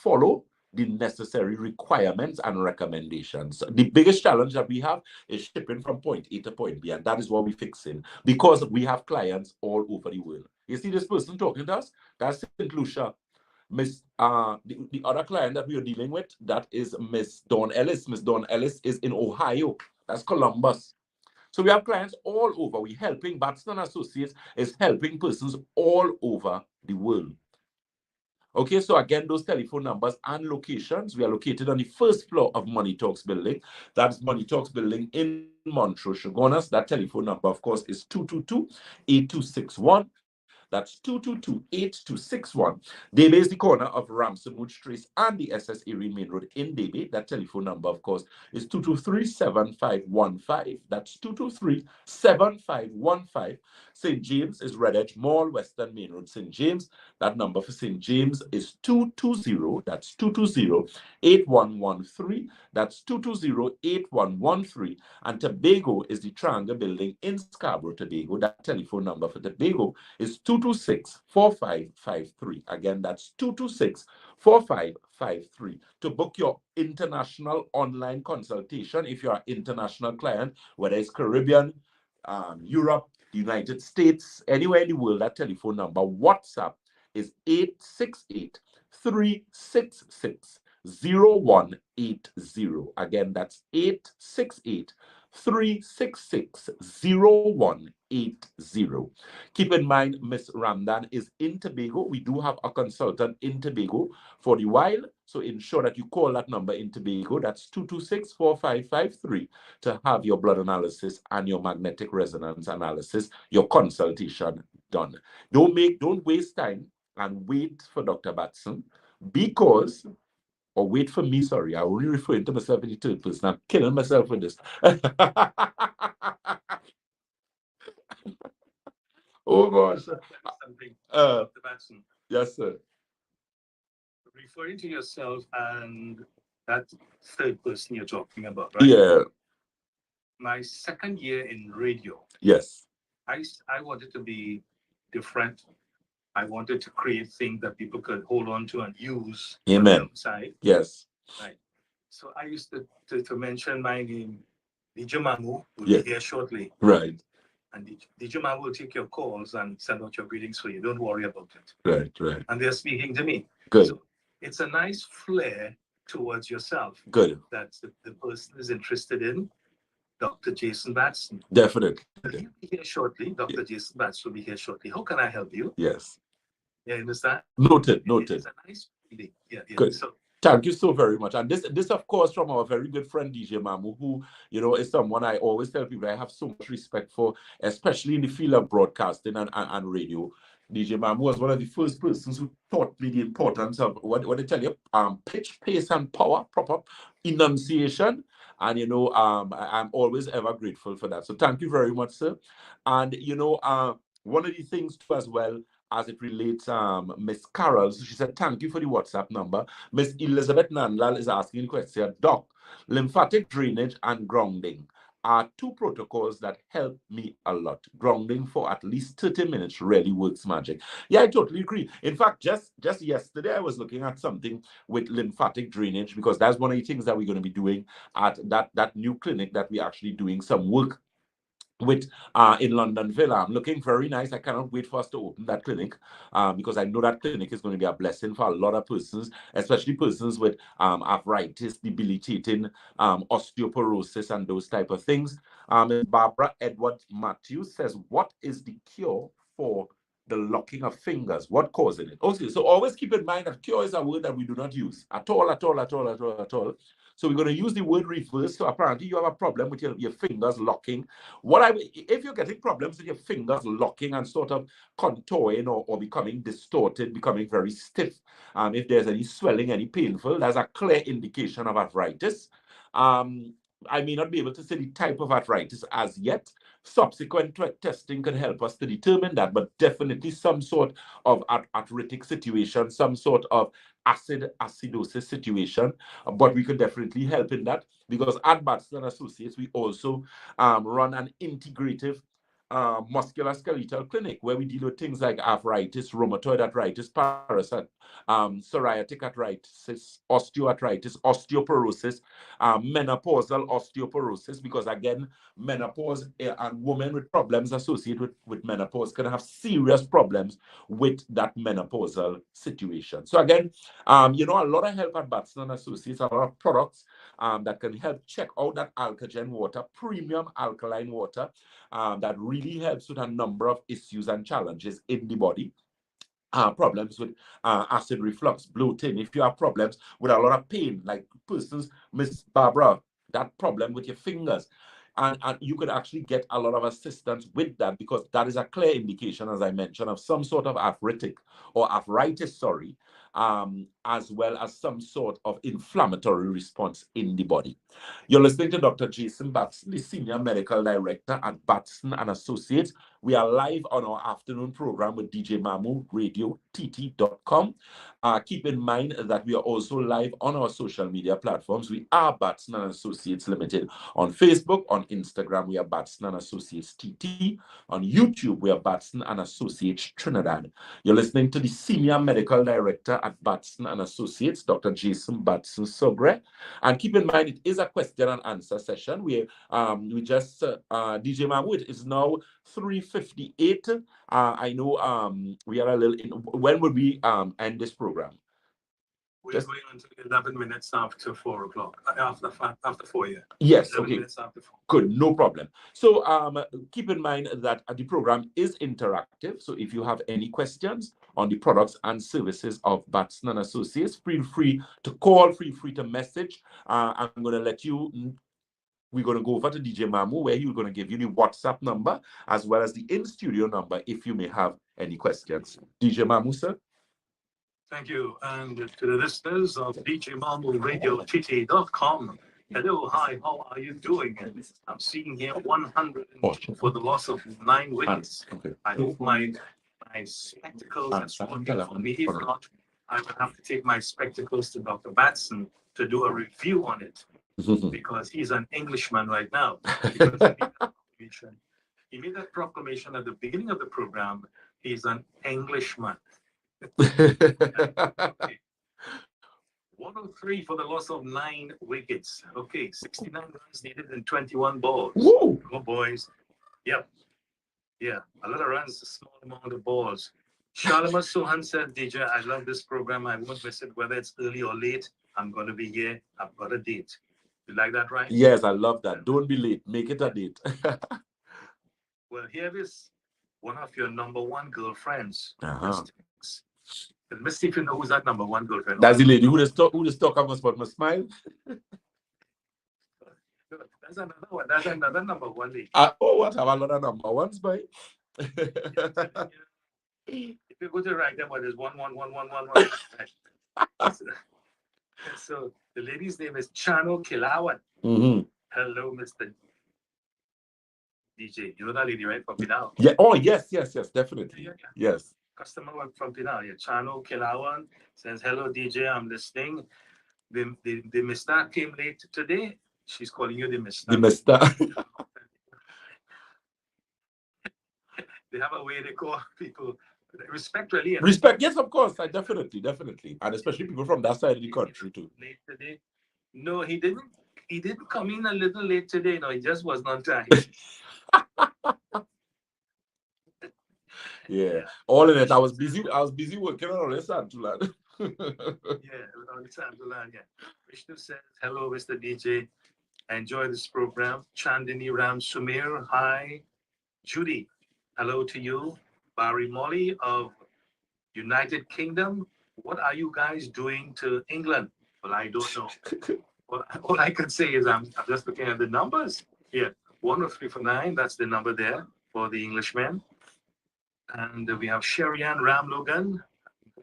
follow the necessary requirements and recommendations. The biggest challenge that we have is shipping from point A to point B, and that is what we're fixing, because we have clients all over the world. You see this person talking to us? That's St. Lucia. The other client that we are dealing with, that is Miss Dawn Ellis. Miss Dawn Ellis is in Ohio. That's Columbus. So we have clients all over. We're helping. Batson Associates is helping persons all over the world. Okay, so again, those telephone numbers and locations. We are located on the first floor of Money Talks building. That's Money Talks building in Montreux, Chaguanas. That telephone number, of course, is 222-8261. That's 222-8261. Debe is the corner of Ramsonwood Trace and the SS Erie Main Road in Debe. That telephone number, of course, is 223-7515. That's 223-7515. St. James is Red Edge Mall, Western Main Road, St. James. That number for St. James is 220. That's 220-8113. That's 220-8113. And Tobago is the Triangle Building in Scarborough, Tobago. That telephone number for Tobago is 226-4553. Again, that's 226-4553. To book your international online consultation, if you're an international client, whether it's Caribbean, Europe, the United States, anywhere in the world, that telephone number, WhatsApp is 868-366-0180. Again, that's 868 366-0180. Keep in mind, Miss Ramdan is in Tobago. We do have a consultant in Tobago for the while, so ensure that you call that number in Tobago. That's 226-4553 to have your blood analysis and your magnetic resonance analysis, your consultation done. Don't waste time and wait for Dr. Batson, because or wait for me, sorry, I only referring to myself in the third person. I'm killing myself with this. Oh gosh. Something, Uh, Dr. Batson. yes, sir. Referring to yourself and that third person you're talking about, right? Yeah. My second year in radio, Yes. I wanted to be different. I wanted to create things that people could hold on to and use on Amen. the outside. Yes. Right. So I used to mention my name. DJ Mamu will Yeah. be here shortly. Right. And DJ Mamu will take your calls and send out your greetings for you. Don't worry about it. Right. Right. And they're speaking to me. Good. So it's a nice flair towards yourself Good. that the person is interested in. Dr. Jason Batson. Definitely. He'll be here shortly. Dr. Jason Batson will be here shortly. How can I help you? Yes. You understand? Noted. It's a nice feeling. Yeah. Good. So Thank you so very much. And this of course, from our very good friend DJ Mamu, who, is someone I always tell people I have so much respect for, especially in the field of broadcasting and radio. DJ Mamu was one of the first persons who taught me the importance of what they tell you, pitch, pace, and power, proper enunciation. And I'm always ever grateful for that. So thank you very much, sir. And one of the things too as well, as it relates, Miss Carol, so she said, thank you for the WhatsApp number. Miss Elizabeth Nandlal is asking a question. Doc, lymphatic drainage and grounding are two protocols that help me a lot. Grounding for at least 30 minutes really works magic. Yeah, I totally agree. In fact, just yesterday, I was looking at something with lymphatic drainage, because that's one of the things that we're going to be doing at that new clinic that we're actually doing some work with in London Villa. I'm looking very nice. I cannot wait for us to open that clinic, because I know that clinic is going to be a blessing for a lot of persons, especially persons with arthritis, debilitating osteoporosis, and those type of things. Barbara Edward Matthews says, what is the cure for the locking of fingers? What causes it? Okay, so always keep in mind that cure is a word that we do not use at all, at all, at all, at all, at all. So we're going to use the word reverse. So apparently you have a problem with your fingers locking. If you're getting problems with your fingers locking and sort of contouring or becoming distorted, becoming very stiff, if there's any swelling, any painful, that's a clear indication of arthritis. I may not be able to say the type of arthritis as yet. Subsequent testing can help us to determine that, but definitely some sort of arthritic situation, some sort of acidosis situation. But we can definitely help in that, because at Batson Associates, we also run an integrative musculoskeletal clinic where we deal with things like arthritis, rheumatoid arthritis, parasite, psoriatic arthritis, osteoarthritis, osteoporosis, menopausal osteoporosis, because again, menopause and women with problems associated with menopause can have serious problems with that menopausal situation. So again, a lot of help at Batson Associates, a lot of products that can help check out that Alkagen water, premium alkaline water, that really helps with a number of issues and challenges in the body. Problems with acid reflux, bloating, if you have problems with a lot of pain, like persons, Miss Barbara, that problem with your fingers. And you could actually get a lot of assistance with that, because that is a clear indication, as I mentioned, of some sort of arthritis, as well as some sort of inflammatory response in the body. You're listening to Dr. Jason Batson, the Senior Medical Director at Batson and Associates. We are live on our afternoon program with DJ Mamu, radio.tt.com. Keep in mind that we are also live on our social media platforms. We are Batson and Associates Limited. On Facebook, on Instagram, we are Batson and Associates TT. On YouTube, we are Batson and Associates Trinidad. You're listening to the Senior Medical Director at Batson and Associates, Dr. Jason Batson Sogre. And keep in mind, it is a question and answer session where we just, DJ Mamu, it is now 3:58. I know we are a little in. When will we end this program? We're Just- going until 11 minutes after 4 o'clock. After 4, yeah. Yes, 11 okay. minutes after 4. Good, no problem. So keep in mind that the program is interactive. So if you have any questions on the products and services of Batson and Associates, feel free to call, feel free to message. I'm going to let you, we're going to go over to DJ Mamu, where he's going to give you the WhatsApp number as well as the in-studio number if you may have any questions. DJ Mamu, sir? Thank you. And to the listeners of DJMarvelRadioTT.com, hello, hi, how are you doing? I'm seeing here 100 for the loss of 9 wickets. Okay. I hope my spectacles are working for me. If not, I will have to take my spectacles to Dr. Batson to do a review on it, because he's an Englishman right now. He made that proclamation at the beginning of the program. He's an Englishman. Okay. 103 for the loss of 9 wickets. Okay, 69 runs needed in 21 balls. Woo! Go boys. Yep. Yeah, a lot of runs, a small amount of balls. Shalima Suhan said, DJ, I love this program. I won't miss it, whether it's early or late. I'm going to be here. I've got a date. You like that, right? Yes, I love that. Don't be late. Make it a date. Well, here is one of your number one girlfriends. Let me see if you know who's that number one girlfriend. That's the lady who just talk about my smile. That's another one. That's another number one lady. Oh, what have a lot of number ones, by? If you go to write them, there's 1. So the lady's name is Chano Kilawan. Hello, Mr. DJ. You know that lady, right? From Pinal. Yeah. Oh, yes, definitely. Yeah. Yes. Customer from Pinal. Yeah. Chano Kilawan says, hello, DJ. I'm listening. The Mister came late today. She's calling you the Mister. The Mister. They have a way they call people. Respect, really. Respect, yes, of course. Definitely. And especially people from that side of the country, too. Late today? No, he didn't. He didn't come in a little late today. No, he just was not time. Yeah. All in it. I was busy working on this Santulan. On the Santulan, yeah. Vishnu says, hello, Mr. DJ. Enjoy this program. Chandini Ram Sumir, hi. Judy, hello to you. Barry Molly of United Kingdom. What are you guys doing to England? Well, I don't know. All I can say is I'm just looking at the numbers. Yeah, 103 for 9. That's the number there for the Englishmen. And we have Sherian Ram Logan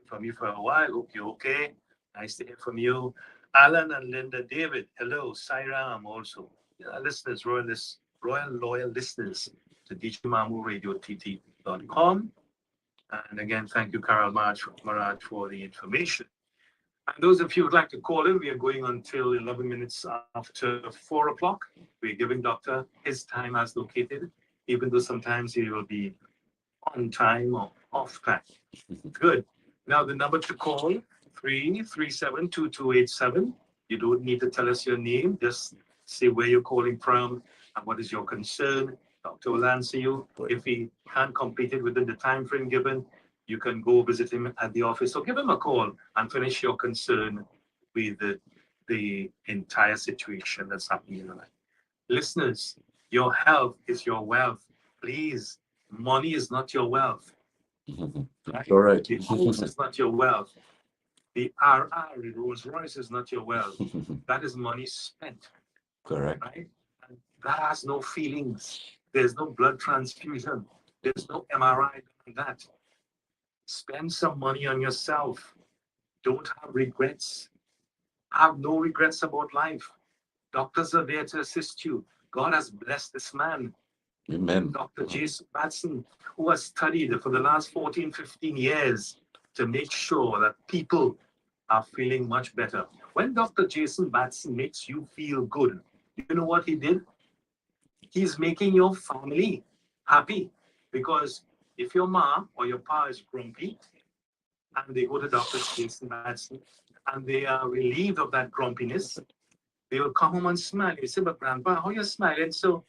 from you for a while. Hope you're okay. Nice to hear from you. Alan and Linda David. Hello. Sairam also. Listeners, royal loyal listeners to DJMarvelRadioTT.com. And again, thank you, Carol Maraj for the information. And those of you who would like to call in, we are going until 11 minutes after 4 o'clock. We're giving Doctor his time as located, even though sometimes he will be on time or off time. Good. Now the number to call, 337-2287. You don't need to tell us your name. Just say where you're calling from and what is your concern. Doctor will answer you. If he can't complete it within the time frame given, you can go visit him at the office or give him a call and finish your concern with the entire situation that's happening in your life. Listeners, your health is your wealth. Please, money is not your wealth. Right? All right. The house is not your wealth. The RR, the Rolls Royce is not your wealth. That is money spent. Correct. Right? And that has no feelings. There's no blood transfusion. There's no MRI on that. Spend some money on yourself. Don't have regrets. Have no regrets about life. Doctors are there to assist you. God has blessed this man. Amen. Dr. Batson, who has studied for the last 14, 15 years to make sure that people are feeling much better. When Dr. Batson makes you feel good, you know what he did? He's making your family happy. Because if your mom or your pa is grumpy and they go to Dr. Batson and they are relieved of that grumpiness, they will come home and smile. You say, but grandpa, how are you smiling? So,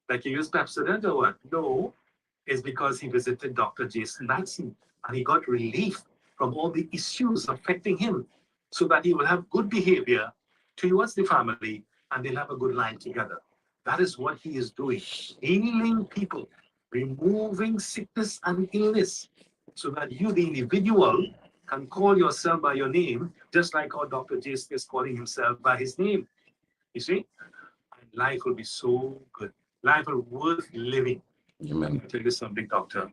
like you use Pepsodent or what? No, it's because he visited Dr. Batson and he got relief from all the issues affecting him. so that he will have good behavior towards the family and they'll have a good life together. That is what he is doing, healing people, removing sickness and illness, so that you, the individual, can call yourself by your name, just like how Dr. Jason is calling himself by his name. You see? And life will be so good. Life will be worth living. Amen. I'll tell you something, doctor.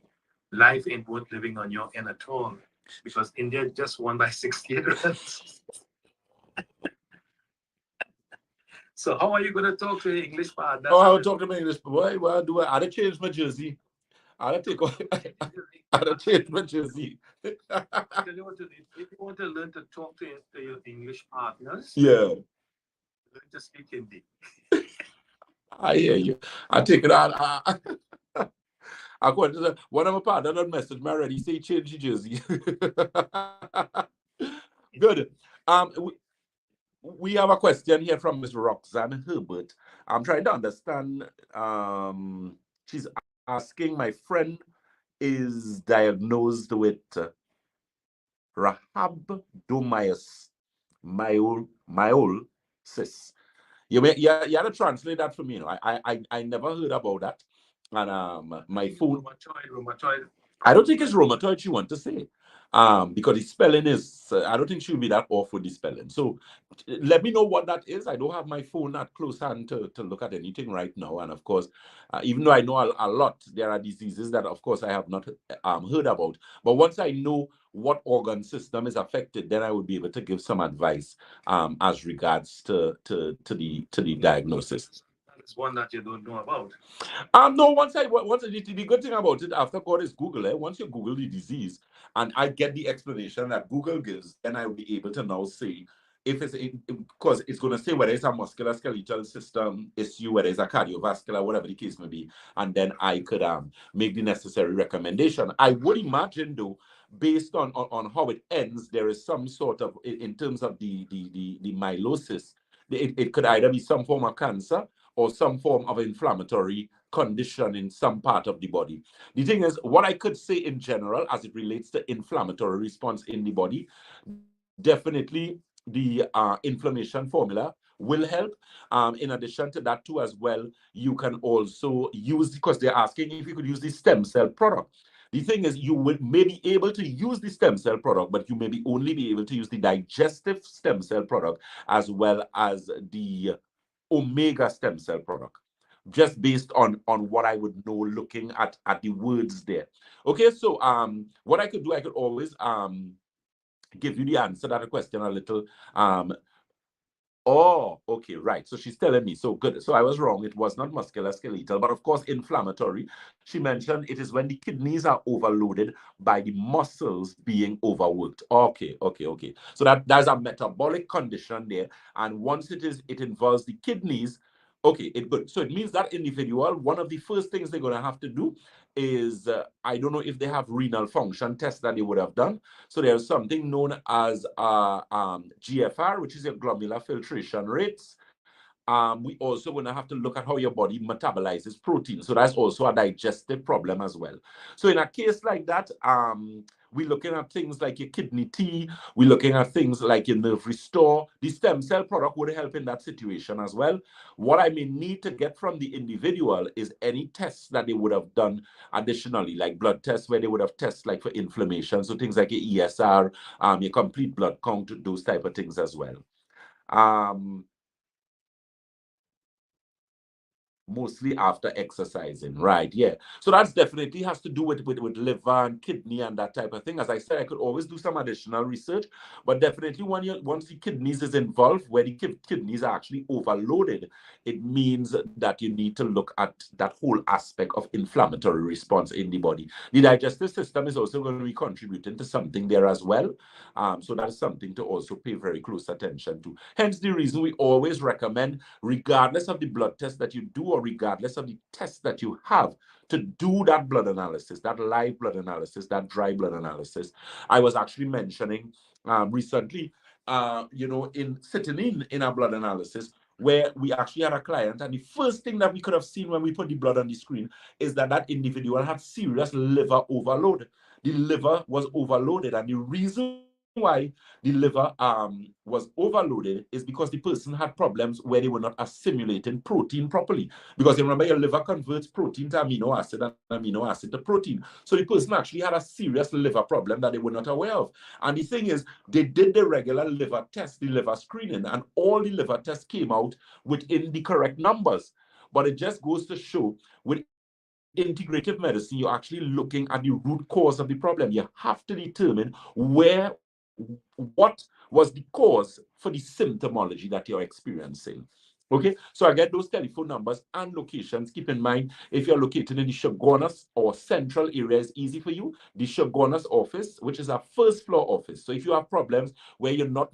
Life ain't worth living on your end at all, because India just won by 68 runs. So how are you going to talk to your English partner? Oh, I'll talk to my English boy. Well, do I? I'd change my jersey. I'd take off. I'd change my jersey. Tell you what to do. If you want to learn to talk to your English partners, Yeah, learn to speak Hindi. I hear you. I take it out. I go to the one of my partner don't message me already. Say change your jersey. Good. We have a question here from Miss Roxanne Herbert. I'm trying to understand. She's asking, my friend is diagnosed with rhabdomyolysis. You had to translate that for me. I never heard about that. And my phone. Rheumatoid. I don't think it's rheumatoid she want to say. Because the spelling is, I don't think she'll be that off with the spelling. So let me know what that is. I don't have my phone at close hand to look at anything right now. And of course, even though I know a lot, there are diseases that, of course, I have not heard about. But once I know what organ system is affected, then I would be able to give some advice as regards to the diagnosis. That is one that you don't know about. No, the good thing about it, after God, is Google. Once you Google the disease and I get the explanation that Google gives, then I will be able to now say if because it's going to say whether it's a musculoskeletal system issue, whether it's a cardiovascular, whatever the case may be, and then I could make the necessary recommendation. I would imagine, though, based on how it ends, there is some sort of, in terms of the myelosis, it could either be some form of cancer or some form of inflammatory condition in some part of the body. The thing is, what I could say in general as it relates to inflammatory response in the body, definitely the inflammation formula will help. In addition to that too as well, you can also use, because they're asking if you could use the stem cell product. The thing is, you may be able to use the stem cell product, but you may only be able to use the digestive stem cell product as well as the omega stem cell product, just based on what I would know looking at the words there. Okay, so what I could do, I could always give you the answer to that question a little. Oh, okay, right. So she's telling me. So good. So I was wrong. It was not musculoskeletal, but of course inflammatory. She mentioned it is when the kidneys are overloaded by the muscles being overworked. Okay. So that's a metabolic condition there. And once it involves the kidneys. Okay, good. So it means that individual, one of the first things they're going to have to do is, I don't know if they have renal function tests that they would have done. So there's something known as GFR, which is your glomerular filtration rates. We also going to have to look at how your body metabolizes protein. So that's also a digestive problem as well. So in a case like that, we're looking at things like your kidney tea. We're looking at things like your nerve restore. The stem cell product would help in that situation as well. What I may need to get from the individual is any tests that they would have done additionally, like blood tests where they would have tests like for inflammation. So things like your ESR, your complete blood count, those type of things as well. Mostly after exercising, right? Yeah. So that's definitely has to do with liver and kidney and that type of thing. As I said, I could always do some additional research, but definitely once the kidneys is involved, where the kidneys are actually overloaded, it means that you need to look at that whole aspect of inflammatory response in the body. The digestive system is also going to be contributing to something there as well. So that is something to also pay very close attention to. Hence the reason we always recommend, regardless of the blood test that you do or regardless of the test that you have, to do that blood analysis, that live blood analysis, that dry blood analysis. I was actually mentioning recently, in sitting in a blood analysis where we actually had a client, and the first thing that we could have seen when we put the blood on the screen is that individual had serious liver overload. The liver was overloaded, and the reason why the liver was overloaded is because the person had problems where they were not assimilating protein properly. Because you remember, your liver converts protein to amino acid and amino acid to protein. So the person actually had a serious liver problem that they were not aware of. And the thing is, they did the regular liver test, the liver screening, and all the liver tests came out within the correct numbers. But it just goes to show with integrative medicine, you're actually looking at the root cause of the problem. You have to determine what was the cause for the symptomology that you're experiencing. Okay, so I get those telephone numbers and locations. Keep in mind, if you're located in the Shogunas or central area, is easy for you. The Shogunas office, which is our first floor office. So if you have problems where you're not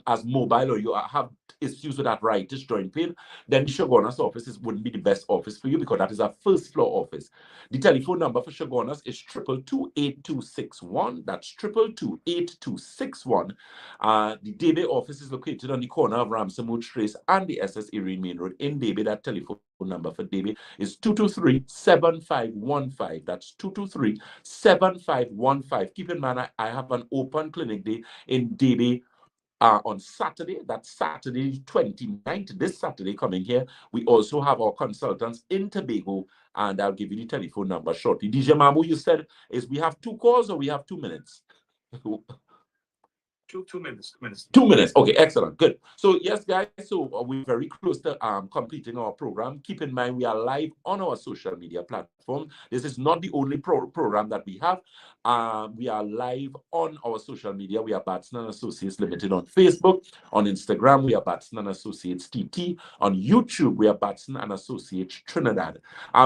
as mobile, or you have issues with arthritis, joint pain, then the Shogunas office wouldn't be the best office for you, because that is our first floor office. The telephone number for Shogunas is 222-8261. That's 222-8261. The Debe office is located on the corner of Ramsamud Trace and the SS Erin Main Road in Debe. That telephone number for Debe is 223-7515. That's 223-7515. Keep in mind, I have an open clinic day in Debe on Saturday. That's Saturday 29th, this Saturday coming here. We also have our consultants in Tobago, and I'll give you the telephone number shortly. DJ Mamu, you said is we have 2 calls or we have 2 minutes? 2 minutes. 2 minutes. 2 minutes. Okay, excellent. Good. So yes, guys, so we're very close to completing our program. Keep in mind, we are live on our social media platform. This is not the only program that we have. We are live on our social media. We are Batson and Associates Limited on Facebook. On Instagram, we are Batson and Associates TT. On YouTube, we are Batson and Associates Trinidad.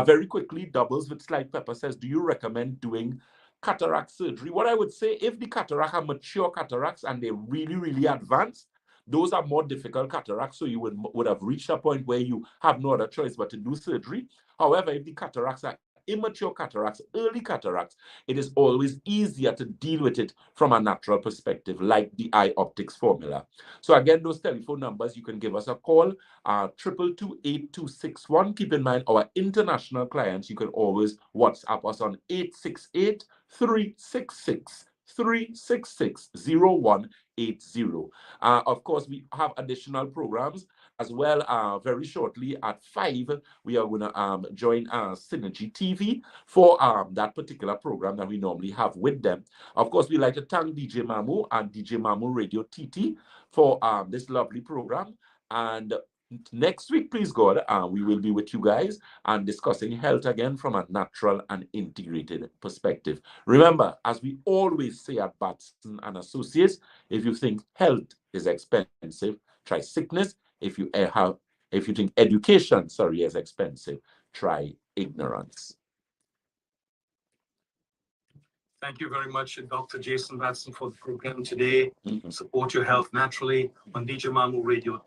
Very quickly, Doubles with Slight Pepper says, do you recommend doing cataract surgery? What I would say, if the cataract are mature cataracts and they're really, really advanced, those are more difficult cataracts, so you would have reached a point where you have no other choice but to do surgery. However, if the cataracts are immature cataracts, early cataracts, it is always easier to deal with it from a natural perspective, like the eye optics formula. So again, those telephone numbers, you can give us a call, 222-8261. Keep in mind, our international clients, you can always WhatsApp us on 868-366-0180. Of course, we have additional programs as well. Very shortly at 5, we are going to join Synergy TV for that particular program that we normally have with them. Of course, we like to thank DJ Mamu and DJ Mamu Radio TT for this lovely program. And next week, please God, we will be with you guys and discussing health again from a natural and integrated perspective. Remember, as we always say at Batson and Associates, if you think health is expensive, try sickness. If you think education, is expensive, try ignorance. Thank you very much, Dr. Jason Batson, for the program today. Support your health naturally on DJ Mamu Radio